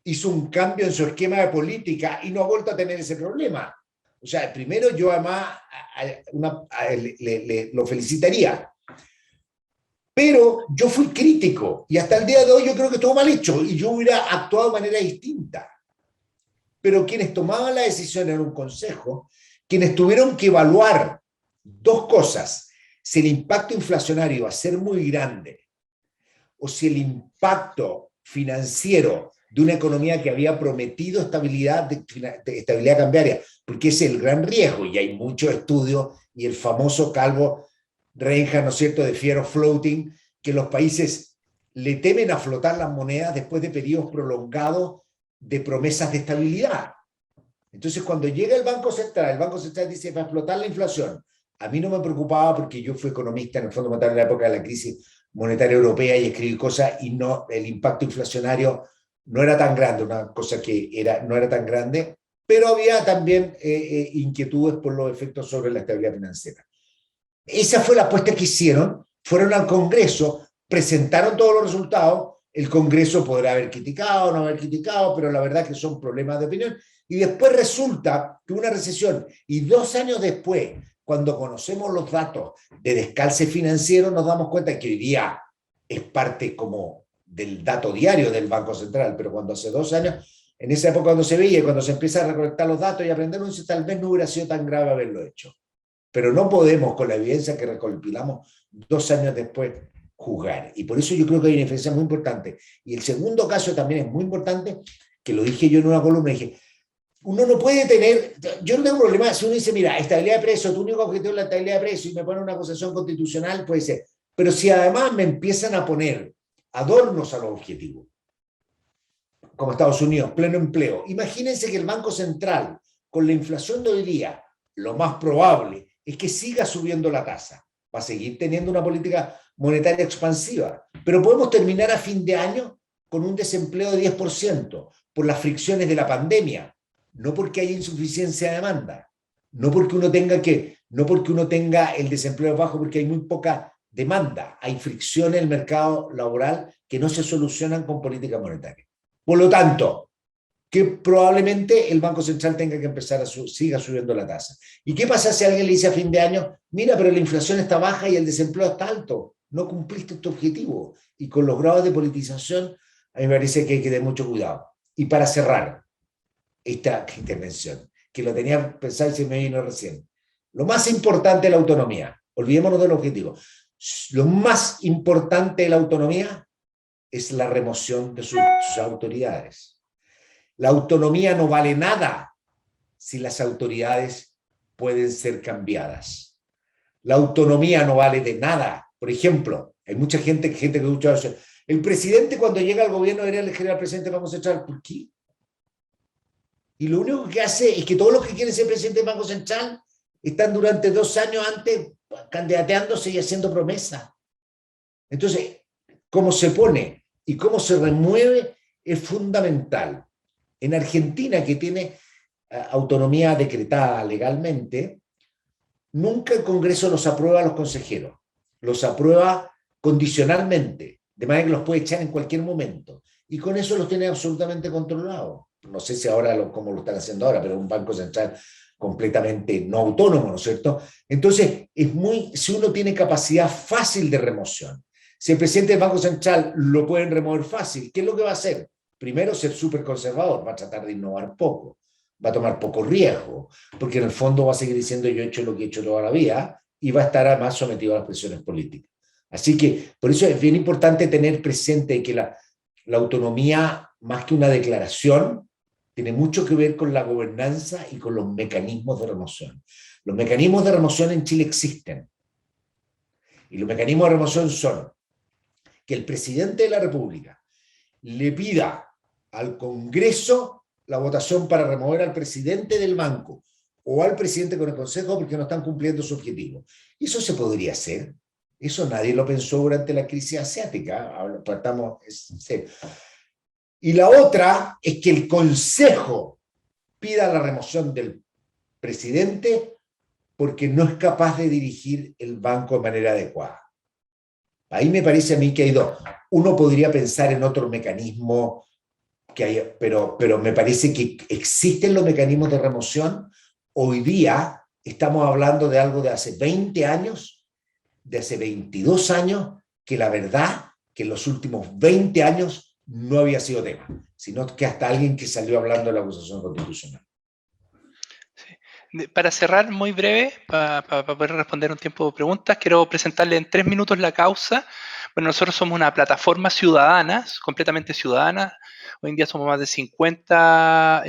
hizo un cambio en su esquema de política y no ha vuelto a tener ese problema. O sea, primero yo además lo felicitaría. Pero yo fui crítico y hasta el día de hoy yo creo que estuvo mal hecho y yo hubiera actuado de manera distinta. Pero quienes tomaban la decisión en un consejo, quienes tuvieron que evaluar dos cosas: si el impacto inflacionario iba a ser muy grande o si el impacto financiero de una economía que había prometido estabilidad cambiaria, porque ese es el gran riesgo y hay muchos estudios y el famoso calvo Reinhardt, ¿no es cierto?, de Fear of Floating, que los países le temen a flotar las monedas después de periodos prolongados de promesas de estabilidad. Entonces, cuando llega el Banco Central dice, va a explotar la inflación. A mí no me preocupaba porque yo fui economista en el Fondo Monetario en la época de la crisis monetaria europea y escribí cosas y no, el impacto inflacionario no era tan grande, una cosa que no era tan grande, pero había también inquietudes por los efectos sobre la estabilidad financiera. Esa fue la apuesta que hicieron, fueron al Congreso, presentaron todos los resultados, el Congreso podrá haber criticado, no haber criticado, pero la verdad que son problemas de opinión, y después resulta que una recesión, y 2 años después, cuando conocemos los datos de descalce financiero, nos damos cuenta que hoy día es parte como del dato diario del Banco Central, pero cuando hace 2 años, en esa época cuando se veía, cuando se empieza a recolectar los datos y aprenderlo, tal vez no hubiera sido tan grave haberlo hecho. Pero no podemos, con la evidencia que recopilamos 2 años después, juzgar. Y por eso yo creo que hay una diferencia muy importante. Y el segundo caso también es muy importante, que lo dije yo en una columna, dije, uno no puede tener, yo no tengo problema, si uno dice, mira, estabilidad de precios, tu único objetivo es la estabilidad de precios y me ponen una acusación constitucional, puede ser. Pero si además me empiezan a poner adornos a los objetivos, como Estados Unidos, pleno empleo, imagínense que el Banco Central, con la inflación de hoy día, lo más probable es que siga subiendo la tasa, va a seguir teniendo una política monetaria expansiva, pero podemos terminar a fin de año con un desempleo de 10% por las fricciones de la pandemia, no porque haya insuficiencia de demanda, no porque uno tenga el desempleo bajo porque hay muy poca demanda, hay fricciones en el mercado laboral que no se solucionan con política monetaria. Por lo tanto, que probablemente el Banco Central tenga que empezar siga subiendo la tasa. ¿Y qué pasa si alguien le dice a fin de año, mira, pero la inflación está baja y el desempleo está alto, no cumpliste tu objetivo? Y con los grados de politización, a mí me parece que hay que tener mucho cuidado. Y para cerrar esta intervención, que lo tenía pensado y se me vino recién, lo más importante es la autonomía, olvidémonos del objetivo, lo más importante de la autonomía es la remoción de sus autoridades. La autonomía no vale nada si las autoridades pueden ser cambiadas. La autonomía no vale de nada. Por ejemplo, hay mucha gente que escucha, el presidente cuando llega al gobierno debería elegir al presidente del Banco Central. ¿Por qué? Y lo único que hace es que todos los que quieren ser presidente del Banco Central están durante 2 años antes candidateándose y haciendo promesas. Entonces, cómo se pone y cómo se remueve es fundamental. En Argentina, que tiene autonomía decretada legalmente, nunca el Congreso los aprueba a los consejeros, los aprueba condicionalmente, de manera que los puede echar en cualquier momento. Y con eso los tiene absolutamente controlados. No sé si ahora cómo lo están haciendo ahora, pero un Banco Central completamente no autónomo, ¿no es cierto? Entonces, si uno tiene capacidad fácil de remoción, si el presidente del Banco Central lo pueden remover fácil, ¿qué es lo que va a hacer? Primero, ser súper conservador, va a tratar de innovar poco, va a tomar poco riesgo, porque en el fondo va a seguir diciendo yo he hecho lo que he hecho toda la vida y va a estar además sometido a las presiones políticas. Así que por eso es bien importante tener presente que la autonomía, más que una declaración, tiene mucho que ver con la gobernanza y con los mecanismos de remoción. Los mecanismos de remoción en Chile existen. Y los mecanismos de remoción son que el presidente de la República le pida al Congreso la votación para remover al presidente del banco o al presidente con el Consejo porque no están cumpliendo su objetivo. Eso se podría hacer. Eso nadie lo pensó durante la crisis asiática. Y la otra es que el Consejo pida la remoción del presidente porque no es capaz de dirigir el banco de manera adecuada. Ahí me parece a mí que hay dos. Uno podría pensar en otro mecanismo, pero me parece que existen los mecanismos de remoción. Hoy día estamos hablando de algo de hace 20 años, de hace 22 años, que la verdad que en los últimos 20 años no había sido tema, sino que hasta alguien que salió hablando de la acusación constitucional. Para cerrar, muy breve, para poder responder un tiempo de preguntas, quiero presentarle en 3 minutos la causa. Bueno, nosotros somos una plataforma ciudadana, completamente ciudadana. Hoy en día somos más de 50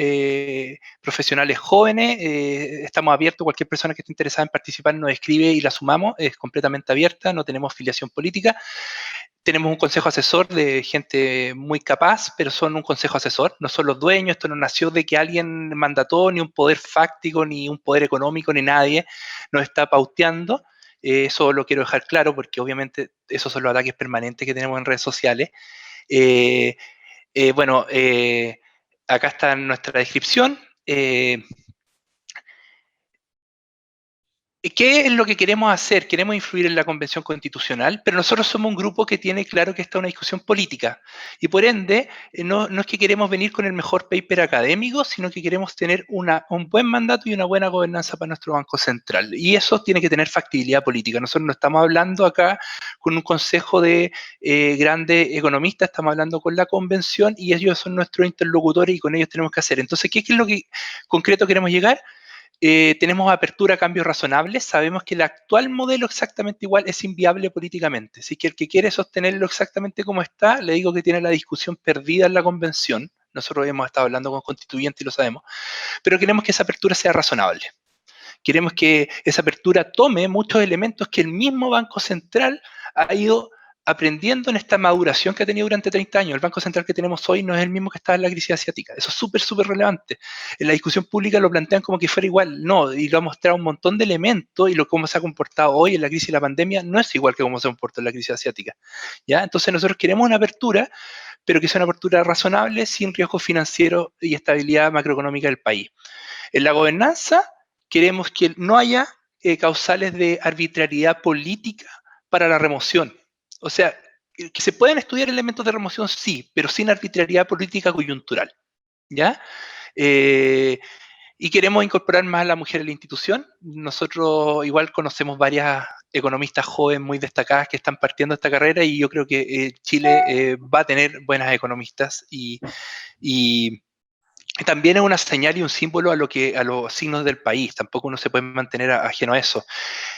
profesionales jóvenes. Estamos abiertos, cualquier persona que esté interesada en participar nos escribe y la sumamos. Es completamente abierta, no tenemos filiación política. Tenemos un consejo asesor de gente muy capaz, pero son un consejo asesor, no son los dueños. Esto no nació de que alguien mandató, ni un poder fáctico, ni un poder económico, ni nadie nos está pauteando. Eso lo quiero dejar claro porque obviamente esos son los ataques permanentes que tenemos en redes sociales. Eh, bueno, acá está nuestra descripción. ¿Qué es lo que queremos hacer? Queremos influir en la Convención Constitucional, pero nosotros somos un grupo que tiene claro que esta es una discusión política. Y por ende, no es que queremos venir con el mejor paper académico, sino que queremos tener un buen mandato y una buena gobernanza para nuestro Banco Central. Y eso tiene que tener factibilidad política. Nosotros no estamos hablando acá con un consejo de grandes economistas, estamos hablando con la Convención y ellos son nuestros interlocutores y con ellos tenemos que hacer. Entonces, ¿qué es lo que concreto queremos llegar? Tenemos apertura a cambios razonables, sabemos que el actual modelo exactamente igual es inviable políticamente, así que el que quiere sostenerlo exactamente como está, le digo que tiene la discusión perdida en la convención. Nosotros hemos estado hablando con constituyentes y lo sabemos, pero queremos que esa apertura sea razonable. Queremos que esa apertura tome muchos elementos que el mismo Banco Central ha ido aprendiendo en esta maduración que ha tenido durante 30 años. El Banco Central que tenemos hoy no es el mismo que estaba en la crisis asiática. Eso es súper, súper relevante. En la discusión pública lo plantean como que fuera igual. No, y lo ha mostrado un montón de elementos y cómo se ha comportado hoy en la crisis de la pandemia no es igual que cómo se comportó en la crisis asiática. ¿Ya? Entonces nosotros queremos una apertura, pero que sea una apertura razonable, sin riesgo financiero y estabilidad macroeconómica del país. En la gobernanza queremos que no haya causales de arbitrariedad política para la remoción. O sea, que se pueden estudiar elementos de remoción, sí, pero sin arbitrariedad política coyuntural, ¿ya? Y queremos incorporar más a la mujer en la institución. Nosotros igual conocemos varias economistas jóvenes muy destacadas que están partiendo esta carrera y yo creo que Chile va a tener buenas economistas y también es una señal y un símbolo a los signos del país. Tampoco uno se puede mantener ajeno a eso.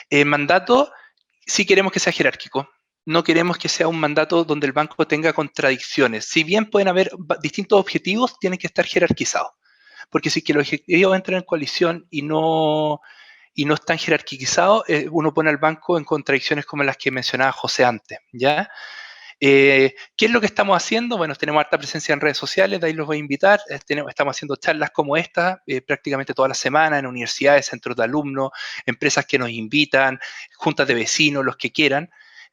El mandato, sí queremos que sea jerárquico. No queremos que sea un mandato donde el banco tenga contradicciones. Si bien pueden haber distintos objetivos, tienen que estar jerarquizados. Porque si que los objetivos entran en coalición y no están jerarquizados, uno pone al banco en contradicciones como las que mencionaba José antes, ¿ya? ¿Qué es lo que estamos haciendo? Bueno, tenemos harta presencia en redes sociales, de ahí los voy a invitar. Estamos haciendo charlas como esta prácticamente toda la semana en universidades, centros de alumnos, empresas que nos invitan, juntas de vecinos, los que quieran.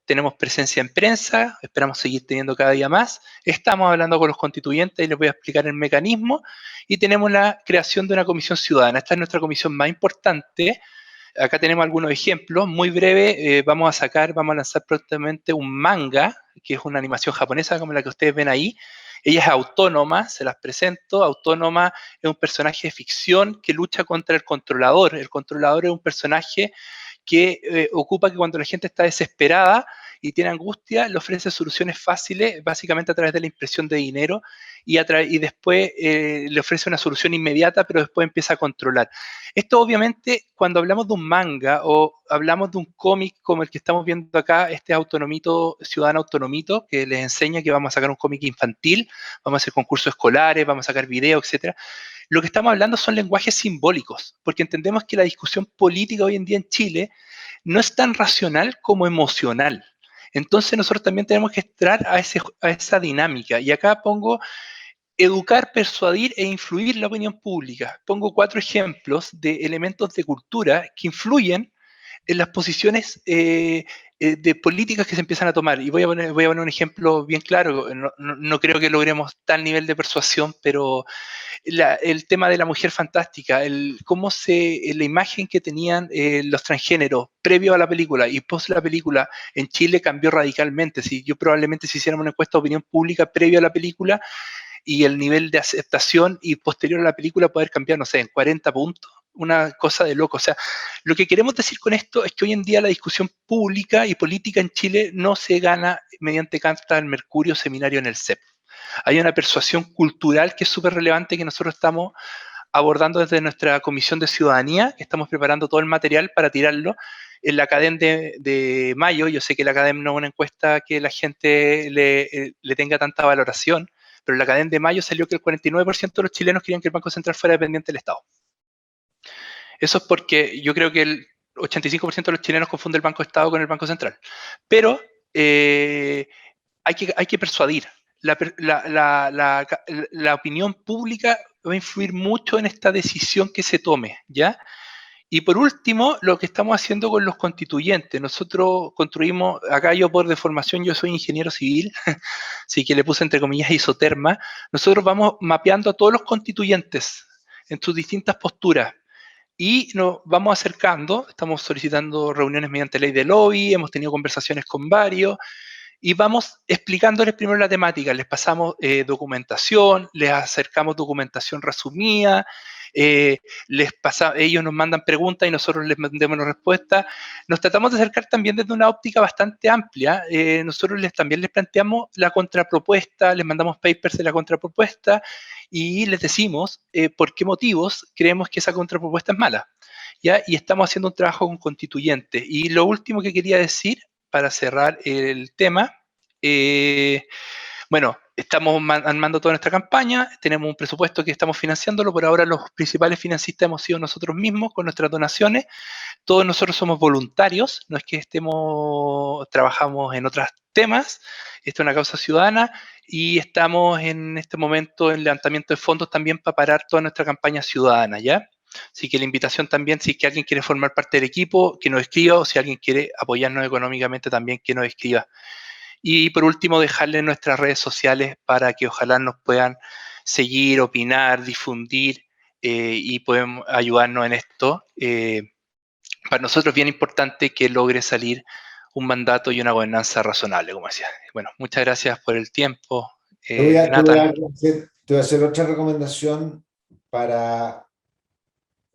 Tenemos presencia en prensa, esperamos seguir teniendo cada día más. Estamos hablando con los constituyentes y les voy a explicar el mecanismo. Y tenemos la creación de una comisión ciudadana. Esta es nuestra comisión más importante. Acá tenemos algunos ejemplos, muy breve, vamos a lanzar prontamente un manga, que es una animación japonesa como la que ustedes ven ahí. Ella es autónoma, se las presento. Autónoma es un personaje de ficción que lucha contra el controlador. El controlador es un personaje que ocupa que cuando la gente está desesperada y tiene angustia, le ofrece soluciones fáciles, básicamente a través de la impresión de dinero, y después le ofrece una solución inmediata, pero después empieza a controlar. Esto obviamente, cuando hablamos de un manga o hablamos de un cómic como el que estamos viendo acá, este Autonomito, Ciudadano Autonomito, que les enseña que vamos a sacar un cómic infantil, vamos a hacer concursos escolares, vamos a sacar videos, etc. Lo que estamos hablando son lenguajes simbólicos, porque entendemos que la discusión política hoy en día en Chile no es tan racional como emocional. Entonces nosotros también tenemos que entrar a esa dinámica. Y acá pongo educar, persuadir e influir la opinión pública. Pongo 4 ejemplos de elementos de cultura que influyen en las posiciones de políticas que se empiezan a tomar. Y voy a poner un ejemplo bien claro. No creo que logremos tal nivel de persuasión, pero el tema de la mujer fantástica, la imagen que tenían los transgéneros previo a la película y post la película en Chile cambió radicalmente. Probablemente si hiciéramos una encuesta de opinión pública previo a la película y el nivel de aceptación y posterior a la película poder cambiar, no sé, en 40 puntos, una cosa de loco. O sea, lo que queremos decir con esto es que hoy en día la discusión pública y política en Chile no se gana mediante carta al Mercurio seminario en el CEP. Hay una persuasión cultural que es súper relevante que nosotros estamos abordando desde nuestra Comisión de Ciudadanía, que estamos preparando todo el material para tirarlo. en la CADEM de mayo, yo sé que la CADEM no es una encuesta que la gente le tenga tanta valoración, pero en la CADEM de mayo salió que el 49% de los chilenos querían que el Banco Central fuera dependiente del Estado. Eso es porque yo creo que el 85% de los chilenos confunde el Banco Estado con el Banco Central. Pero hay que persuadir. La opinión pública va a influir mucho en esta decisión que se tome, ¿ya? Y por último, lo que estamos haciendo con los constituyentes. Nosotros construimos, acá yo por deformación, yo soy ingeniero civil, así que le puse entre comillas isoterma. Nosotros vamos mapeando a todos los constituyentes en sus distintas posturas. Y nos vamos acercando, estamos solicitando reuniones mediante ley de lobby, hemos tenido conversaciones con varios, y vamos explicándoles primero la temática, les pasamos documentación, les acercamos documentación resumida, ellos nos mandan preguntas y nosotros les mandamos la respuesta. Nos tratamos de acercar también desde una óptica bastante amplia. Nosotros también les planteamos la contrapropuesta, les mandamos papers de la contrapropuesta y les decimos por qué motivos creemos que esa contrapropuesta es mala. ¿Ya? Y estamos haciendo un trabajo con constituyentes. Y lo último que quería decir, para cerrar el tema, bueno, estamos armando toda nuestra campaña, tenemos un presupuesto que estamos financiándolo, por ahora los principales financistas hemos sido nosotros mismos con nuestras donaciones, todos nosotros somos voluntarios, no es que trabajamos en otros temas, esto es una causa ciudadana y estamos en este momento en levantamiento de fondos también para parar toda nuestra campaña ciudadana, ¿ya? Así que la invitación también, si es que alguien quiere formar parte del equipo, que nos escriba, o si alguien quiere apoyarnos económicamente también, que nos escriba. Y por último, dejarles nuestras redes sociales para que ojalá nos puedan seguir, opinar, difundir y pueden ayudarnos en esto. Para nosotros es bien importante que logre salir un mandato y una gobernanza razonable, como decía. Bueno, muchas gracias por el tiempo, Nathan. Te voy a hacer otra recomendación para...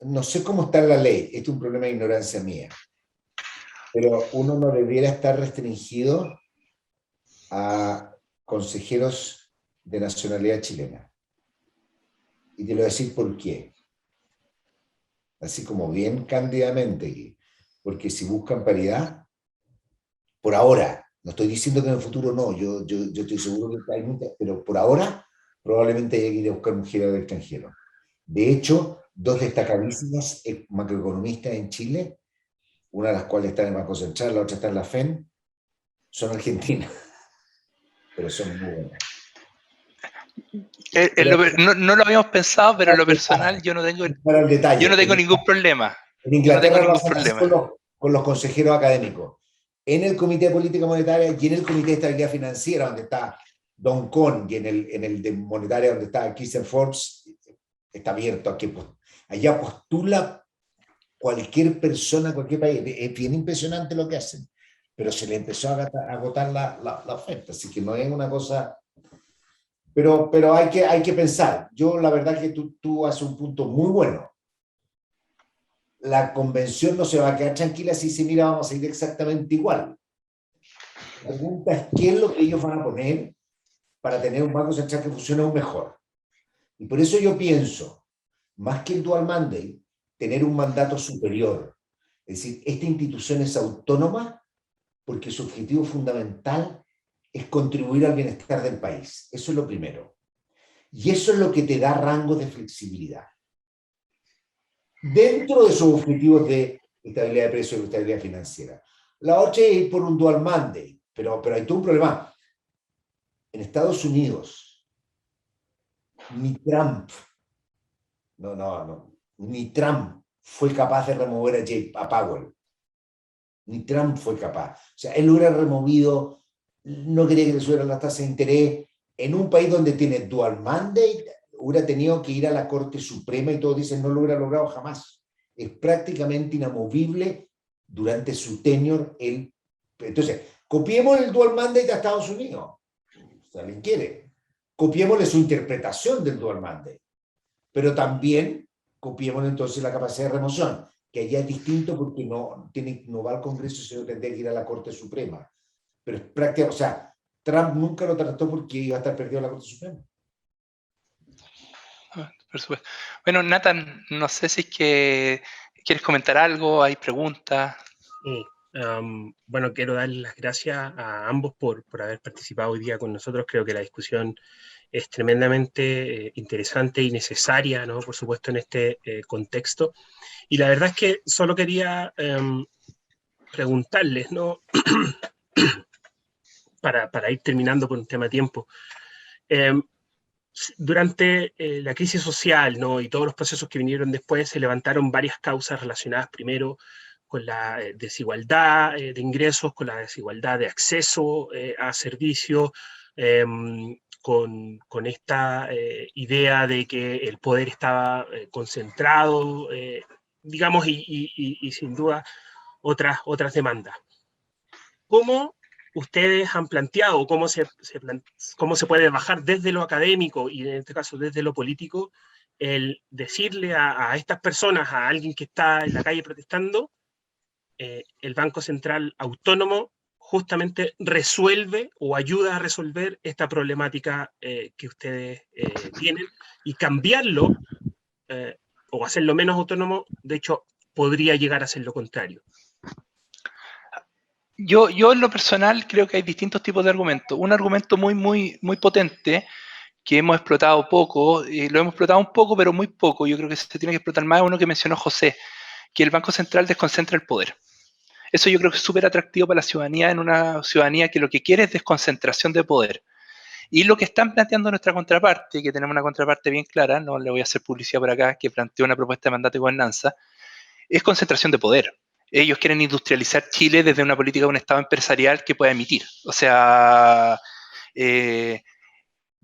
No sé cómo está la ley, este es un problema de ignorancia mía, pero uno no debiera estar restringido a consejeros de nacionalidad chilena. Y te lo voy a decir por qué. Así como bien cándidamente, porque si buscan paridad, por ahora, no estoy diciendo que en el futuro no, yo estoy seguro que hay muchas, pero por ahora probablemente haya que ir a buscar mujeres del extranjero. De hecho, dos destacadísimas macroeconomistas en Chile, una de las cuales está en el Banco Central, la otra está en la FEN, son argentinas, pero son muy buenas. No lo habíamos pensado, pero en lo personal yo no tengo ningún problema. En Inglaterra lo hacen así con los consejeros académicos. En el Comité de Política Monetaria y en el Comité de Estabilidad Financiera, donde está Don Kohn, y en el de Monetaria, donde está Kirsten Forbes, está abierto a que allá postula cualquier persona, cualquier país. Es bien impresionante lo que hacen, pero se le empezó a agotar la oferta, así que no es una cosa... Pero hay que pensar. Yo la verdad que tú haces un punto muy bueno. La convención no se va a quedar tranquila si se mira, vamos a ir exactamente igual. La pregunta es qué es lo que ellos van a poner para tener un banco central que funcione aún mejor. Y por eso yo pienso, más que el dual mandate, tener un mandato superior. Es decir, esta institución es autónoma porque su objetivo fundamental es contribuir al bienestar del país. Eso es lo primero. Y eso es lo que te da rango de flexibilidad. Dentro de sus objetivos de estabilidad de precios y estabilidad financiera. La otra es ir por un dual mandate, pero hay todo un problema. En Estados Unidos, ni Trump, ni Trump fue capaz de remover a Powell. Ni Trump fue capaz. O sea, él lo hubiera removido, no quería que le subieran las tasas de interés. En un país donde tiene dual mandate, hubiera tenido que ir a la Corte Suprema y todos dicen no lo hubiera logrado jamás. Es prácticamente inamovible durante su tenure. Entonces, copiemos el dual mandate a Estados Unidos. Si alguien quiere. Copiémosle su interpretación del dual mandate. Pero también copiemos entonces la capacidad de remoción, que allá es distinto porque no va al Congreso, sino tendría que ir a la Corte Suprema. Pero es práctica, o sea, Trump nunca lo trató porque iba a estar perdido en la Corte Suprema. Por supuesto. Bueno, Nathan, no sé si es que quieres comentar algo, hay preguntas. Sí, bueno, quiero darles las gracias a ambos por haber participado hoy día con nosotros. Creo que la discusión es tremendamente interesante y necesaria, ¿no? Por supuesto, en este contexto. Y la verdad es que solo quería preguntarles, ¿no? para ir terminando por un tema de tiempo. Durante la crisis social, ¿no? Y todos los procesos que vinieron después, se levantaron varias causas relacionadas primero con la desigualdad de ingresos, con la desigualdad de acceso a servicios, con esta idea de que el poder estaba concentrado, digamos, y sin duda otras demandas. ¿Cómo ustedes han planteado, cómo se puede bajar desde lo académico y en este caso desde lo político, el decirle a estas personas, a alguien que está en la calle protestando, el Banco Central Autónomo justamente resuelve o ayuda a resolver esta problemática que ustedes tienen y cambiarlo o hacerlo menos autónomo? De hecho, podría llegar a ser lo contrario. Yo en lo personal creo que hay distintos tipos de argumentos. Un argumento muy potente que hemos explotado poco, lo hemos explotado un poco, pero muy poco, yo creo que se tiene que explotar más, uno que mencionó José, que el Banco Central desconcentra el poder. Eso yo creo que es súper atractivo para la ciudadanía, en una ciudadanía que lo que quiere es desconcentración de poder. Y lo que están planteando nuestra contraparte, que tenemos una contraparte bien clara, no le voy a hacer publicidad por acá, que planteó una propuesta de mandato y gobernanza, es concentración de poder. Ellos quieren industrializar Chile desde una política de un Estado empresarial que pueda emitir. O sea, eso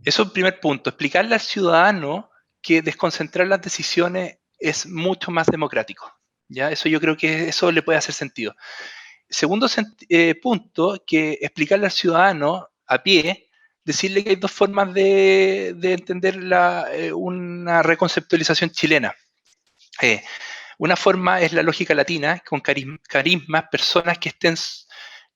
es el primer punto, explicarle al ciudadano que desconcentrar las decisiones es mucho más democrático. ¿Ya? Eso yo creo que eso le puede hacer sentido. Segundo punto, que explicarle al ciudadano a pie, decirle que hay dos formas de entender una reconceptualización chilena. Una forma es la lógica latina, con carismas, personas que estén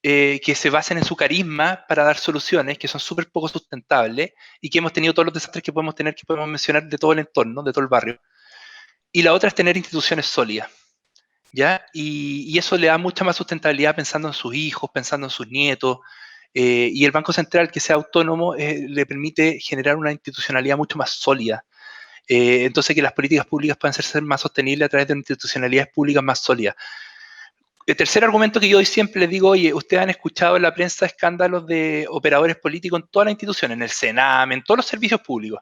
que se basen en su carisma para dar soluciones que son súper poco sustentables y que hemos tenido todos los desastres que podemos tener, que podemos mencionar de todo el entorno, de todo el barrio. Y la otra es tener instituciones sólidas, ¿ya? Y eso le da mucha más sustentabilidad pensando en sus hijos, pensando en sus nietos, y el Banco Central, que sea autónomo, le permite generar una institucionalidad mucho más sólida. Entonces, que las políticas públicas puedan ser más sostenibles a través de institucionalidades públicas más sólidas. El tercer argumento que yo siempre les digo, oye, ustedes han escuchado en la prensa escándalos de operadores políticos en todas las instituciones, en el Sename, en todos los servicios públicos.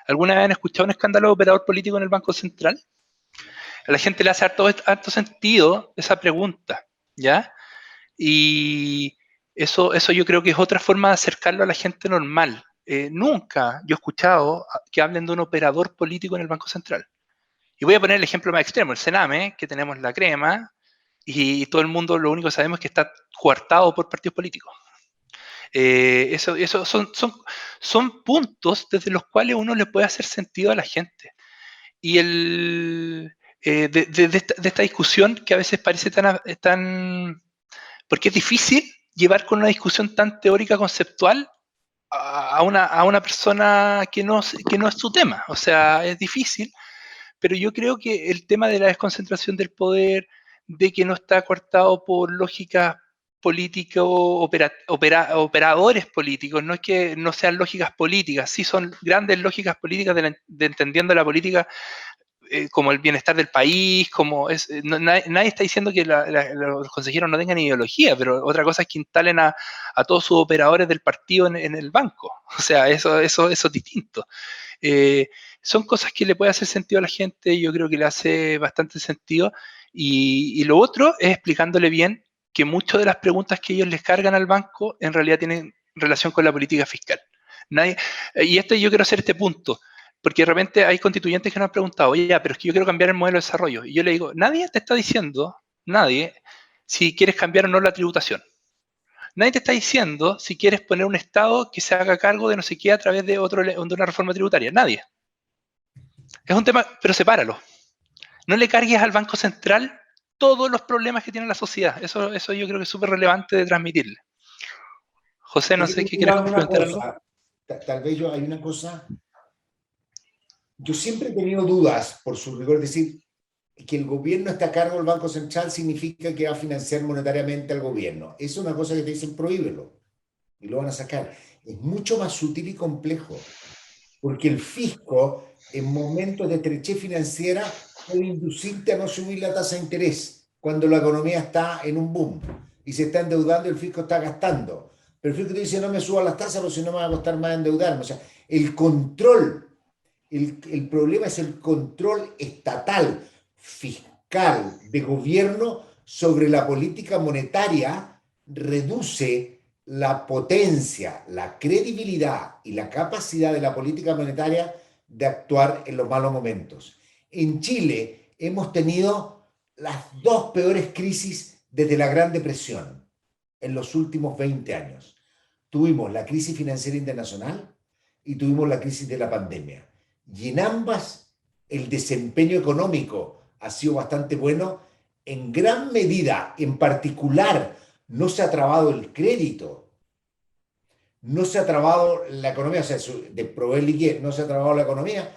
¿Alguna vez han escuchado un escándalo de operador político en el Banco Central? A la gente le hace harto sentido esa pregunta, ¿ya? Y eso yo creo que es otra forma de acercarlo a la gente normal. Nunca yo he escuchado que hablen de un operador político en el Banco Central. Y voy a poner el ejemplo más extremo, el Sename, que tenemos la crema, y todo el mundo lo único que sabemos es que está coartado por partidos políticos. Eso son puntos desde los cuales uno le puede hacer sentido a la gente. Y de esta discusión que a veces parece tan porque es difícil llevar con una discusión tan teórica conceptual a una persona que no es su tema. O sea, es difícil, pero yo creo que el tema de la desconcentración del poder, de que no está coartado por lógicas políticas, operadores políticos, no es que no sean lógicas políticas, sí son grandes lógicas políticas de entendiendo la política como el bienestar del país, como es, nadie está diciendo que los consejeros no tengan ideología, pero otra cosa es que instalen a todos sus operadores del partido en el banco. O sea, eso es distinto. Son cosas que le puede hacer sentido a la gente, yo creo que le hace bastante sentido. Y lo otro es explicándole bien que muchas de las preguntas que ellos les cargan al banco en realidad tienen relación con la política fiscal. Y yo quiero hacer este punto, porque de repente hay constituyentes que nos han preguntado, oye, pero es que yo quiero cambiar el modelo de desarrollo. Y yo le digo, nadie te está diciendo, si quieres cambiar o no la tributación. Nadie te está diciendo si quieres poner un Estado que se haga cargo de no sé qué a través de una reforma tributaria. Nadie. Es un tema, pero sepáralo. No le cargues al Banco Central todos los problemas que tiene la sociedad. Eso yo creo que es súper relevante de transmitirle. José, no sé qué quieres complementar algo. Tal vez hay una cosa. Yo siempre he tenido dudas por su rigor, es decir, que el gobierno está a cargo del Banco Central significa que va a financiar monetariamente al gobierno. Es una cosa que te dicen prohíbelo y lo van a sacar. Es mucho más sutil y complejo, porque el fisco en momentos de estrechez financiera puede inducirte a no subir la tasa de interés cuando la economía está en un boom y se está endeudando y el fisco está gastando. Pero el fisco te dice no me suba las tasas porque si no me va a costar más endeudarme. O sea, el control, el problema es el control estatal, fiscal, de gobierno sobre la política monetaria reduce la potencia, la credibilidad y la capacidad de la política monetaria de actuar en los malos momentos. En Chile hemos tenido las dos peores crisis desde la Gran Depresión en los últimos 20 años. Tuvimos la crisis financiera internacional y tuvimos la crisis de la pandemia. Y en ambas el desempeño económico ha sido bastante bueno, en gran medida, en particular, no se ha trabado el crédito, no se ha trabado la economía, o sea, de proveer liquidez, no se ha trabado la economía,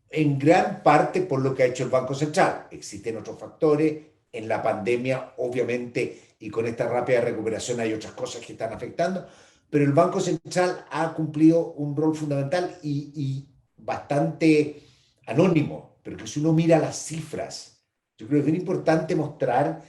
en gran parte por lo que ha hecho el Banco Central. Existen otros factores, en la pandemia, obviamente, y con esta rápida recuperación hay otras cosas que están afectando, pero el Banco Central ha cumplido un rol fundamental y bastante anónimo, pero que si uno mira las cifras, yo creo que es bien importante mostrar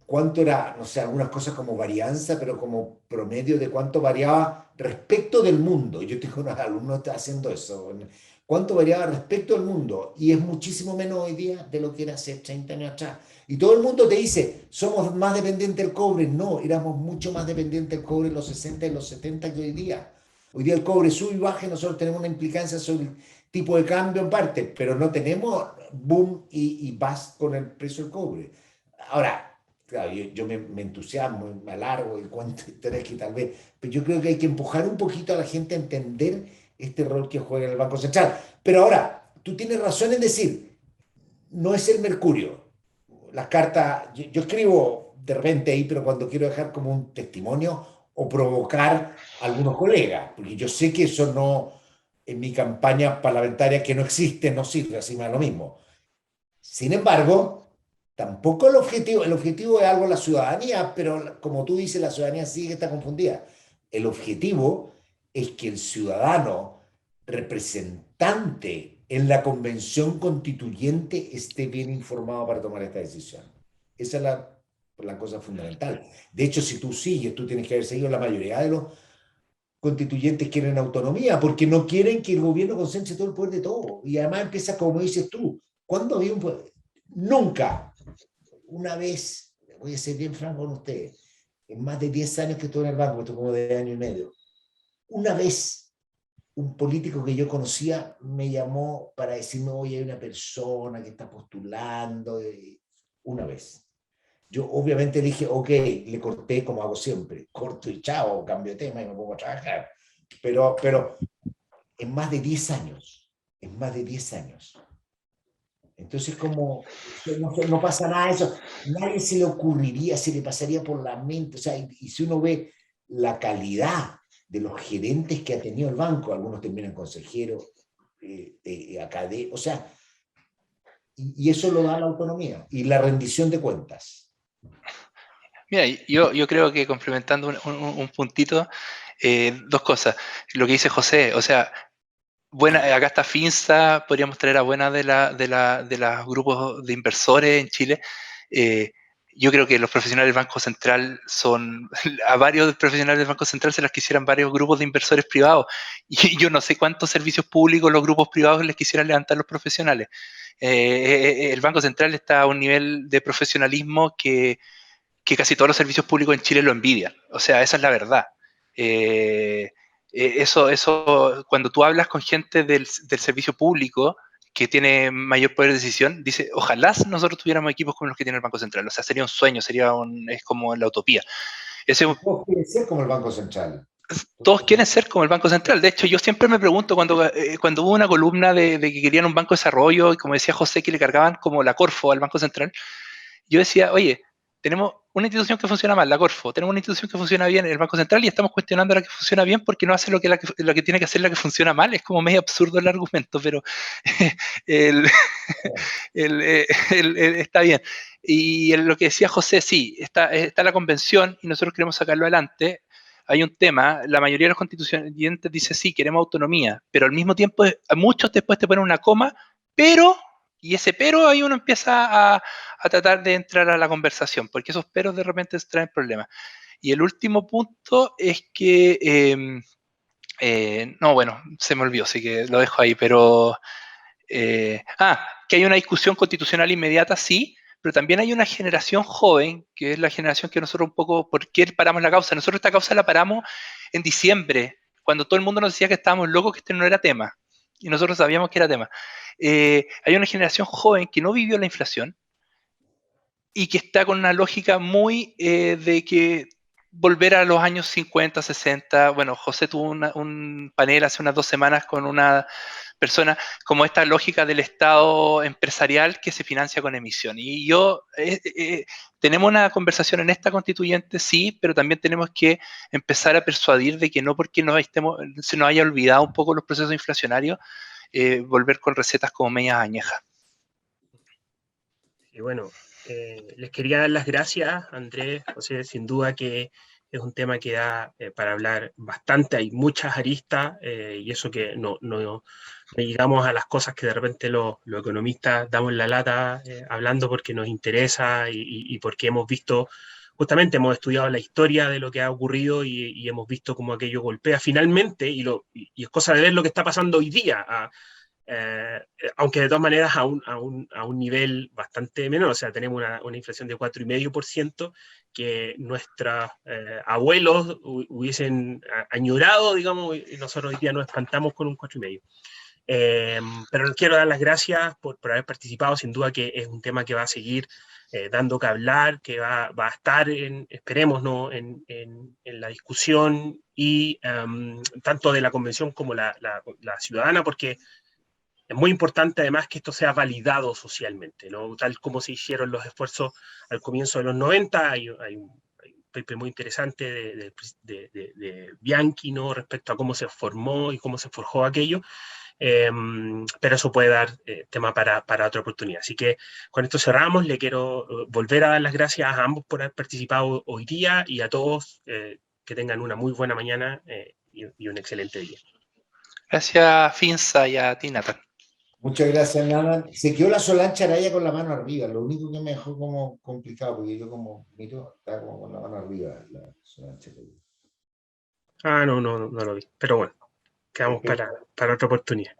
cuánto era, no sé, algunas cosas como varianza, pero como promedio de cuánto variaba respecto del mundo. Yo tengo unos alumnos que están haciendo eso. Cuánto variaba respecto al mundo. Y es muchísimo menos hoy día de lo que era hace 30 años atrás. Y todo el mundo te dice, somos más dependientes del cobre. No, éramos mucho más dependientes del cobre en los 60 y los 70 que hoy día. Hoy día el cobre sube y baja y nosotros tenemos una implicancia sobre el tipo de cambio en parte, pero no tenemos boom y bust con el precio del cobre. Ahora, claro, yo me entusiasmo, me alargo y cuento historias que tal vez, pero yo creo que hay que empujar un poquito a la gente a entender este rol que juega el Banco Central. Pero ahora, tú tienes razón en decir, no es el mercurio. Las cartas, yo escribo de repente ahí, pero cuando quiero dejar como un testimonio o provocar a algunos colegas, porque yo sé que eso no, en mi campaña parlamentaria que no existe, no sirve, así me da lo mismo. Sin embargo, tampoco el objetivo es algo la ciudadanía, pero como tú dices, la ciudadanía sí que está confundida. El objetivo es que el ciudadano representante en la convención constituyente esté bien informado para tomar esta decisión. Esa es la cosa fundamental. De hecho, si tú sigues, tú tienes que haber seguido la mayoría de los constituyentes quieren autonomía, porque no quieren que el gobierno concentre todo el poder de todo. Y además empieza, como dices tú, ¿cuándo había un poder? Nunca. Una vez, voy a ser bien franco con ustedes, en más de 10 años que estuve en el banco, esto como de año y medio, una vez un político que yo conocía me llamó para decirme, oye, hay una persona que está postulando, una vez. Yo obviamente dije, ok, le corté como hago siempre, corto y chao, cambio de tema y me pongo a trabajar. Pero en más de 10 años, en más de 10 años. Entonces, como no pasa nada de eso, nadie se le ocurriría, se le pasaría por la mente. O sea, y si uno ve la calidad de los gerentes que ha tenido el banco, algunos terminan consejeros, académicos, o sea, y eso lo da la autonomía y la rendición de cuentas. Mira, yo creo que complementando un puntito, dos cosas. Lo que dice José, o sea, acá está Finsta, podríamos traer a buena de los grupos de inversores en Chile. Yo creo que los profesionales del Banco Central a varios profesionales del Banco Central se las quisieran varios grupos de inversores privados. Y yo no sé cuántos servicios públicos los grupos privados les quisieran levantar los profesionales. El Banco Central está a un nivel de profesionalismo que casi todos los servicios públicos en Chile lo envidian. O sea, esa es la verdad. Eso, cuando tú hablas con gente del servicio público que tiene mayor poder de decisión, dice, ojalá nosotros tuviéramos equipos como los que tiene el Banco Central. O sea, sería un sueño, es como la utopía. Todos quieren ser como el Banco Central. Todos quieren ser como el Banco Central. De hecho, yo siempre me pregunto cuando hubo una columna de que querían un banco de desarrollo, y como decía José, que le cargaban como la Corfo al Banco Central, yo decía, oye, tenemos una institución que funciona mal, la Corfo, tenemos una institución que funciona bien, el Banco Central, y estamos cuestionando la que funciona bien porque no hace lo que tiene que hacer la que funciona mal. Es como medio absurdo el argumento, pero el, está bien. Y lo que decía José, sí, está la convención y nosotros queremos sacarlo adelante. Hay un tema, la mayoría de los constituyentes dice sí, queremos autonomía, pero al mismo tiempo muchos después te ponen una coma, pero, y ese pero ahí uno empieza a tratar de entrar a la conversación, porque esos peros de repente traen problemas. Y el último punto es que, no, bueno, se me olvidó, así que lo dejo ahí, pero, que hay una discusión constitucional inmediata, sí, pero también hay una generación joven, que es la generación que nosotros un poco, ¿por qué paramos la causa? Nosotros esta causa la paramos en diciembre, cuando todo el mundo nos decía que estábamos locos, que este no era tema, y nosotros sabíamos que era tema. Hay una generación joven que no vivió la inflación y que está con una lógica muy de que volver a los años 50, 60, bueno, José tuvo un panel hace unas 2 semanas con una persona, como esta lógica del Estado empresarial que se financia con emisión. Y tenemos una conversación en esta constituyente, sí, pero también tenemos que empezar a persuadir de que no porque se nos haya olvidado un poco los procesos inflacionarios, volver con recetas como medias añejas. Y bueno, les quería dar las gracias, Andrés, José, sin duda que es un tema que da para hablar bastante, hay muchas aristas, y eso que no llegamos a las cosas que de repente los economistas damos la lata hablando porque nos interesa y porque hemos visto, justamente hemos estudiado la historia de lo que ha ocurrido y hemos visto cómo aquello golpea finalmente, y es cosa de ver lo que está pasando hoy día, aunque de todas maneras a un nivel bastante menor. O sea, tenemos una inflación de 4,5% que nuestros abuelos hubiesen añorado, digamos, y nosotros hoy día nos espantamos con un 4,5%. Pero les quiero dar las gracias por haber participado. Sin duda que es un tema que va a seguir dando que hablar, que va a estar, esperemos, ¿no? en la discusión, y tanto de la convención como la ciudadana, porque es muy importante además que esto sea validado socialmente, ¿no? Tal como se hicieron los esfuerzos al comienzo de los 90, hay un paper muy interesante de Bianchi, ¿no? Respecto a cómo se formó y cómo se forjó aquello, pero eso puede dar tema para otra oportunidad. Así que con esto cerramos. Le quiero volver a dar las gracias a ambos por haber participado hoy día, y a todos que tengan una muy buena mañana y un excelente día. Gracias, Finza, y a ti, Nathan. Muchas gracias, Nada. Se quedó la Solange Araya con la mano arriba, lo único que me dejó como complicado, porque yo como miro, está como con la mano arriba la Solange Araya. No lo vi. Pero bueno, quedamos para otra oportunidad.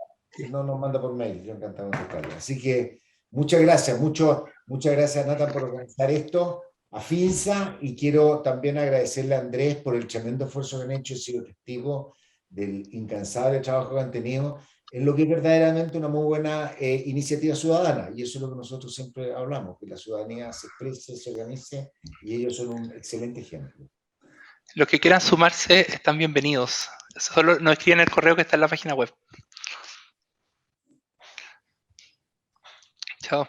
No, nos manda por mail, yo encantado de contestarle. Así que muchas gracias, muchas gracias, Nathan, por organizar esto, a Finza, y quiero también agradecerle a Andrés por el tremendo esfuerzo que han hecho. He sido testigo del incansable trabajo que han tenido en lo que es verdaderamente una muy buena iniciativa ciudadana, y eso es lo que nosotros siempre hablamos, que la ciudadanía se exprese, se organice, y ellos son un excelente ejemplo. Los que quieran sumarse están bienvenidos. Solo nos escriben el correo que está en la página web. Chao.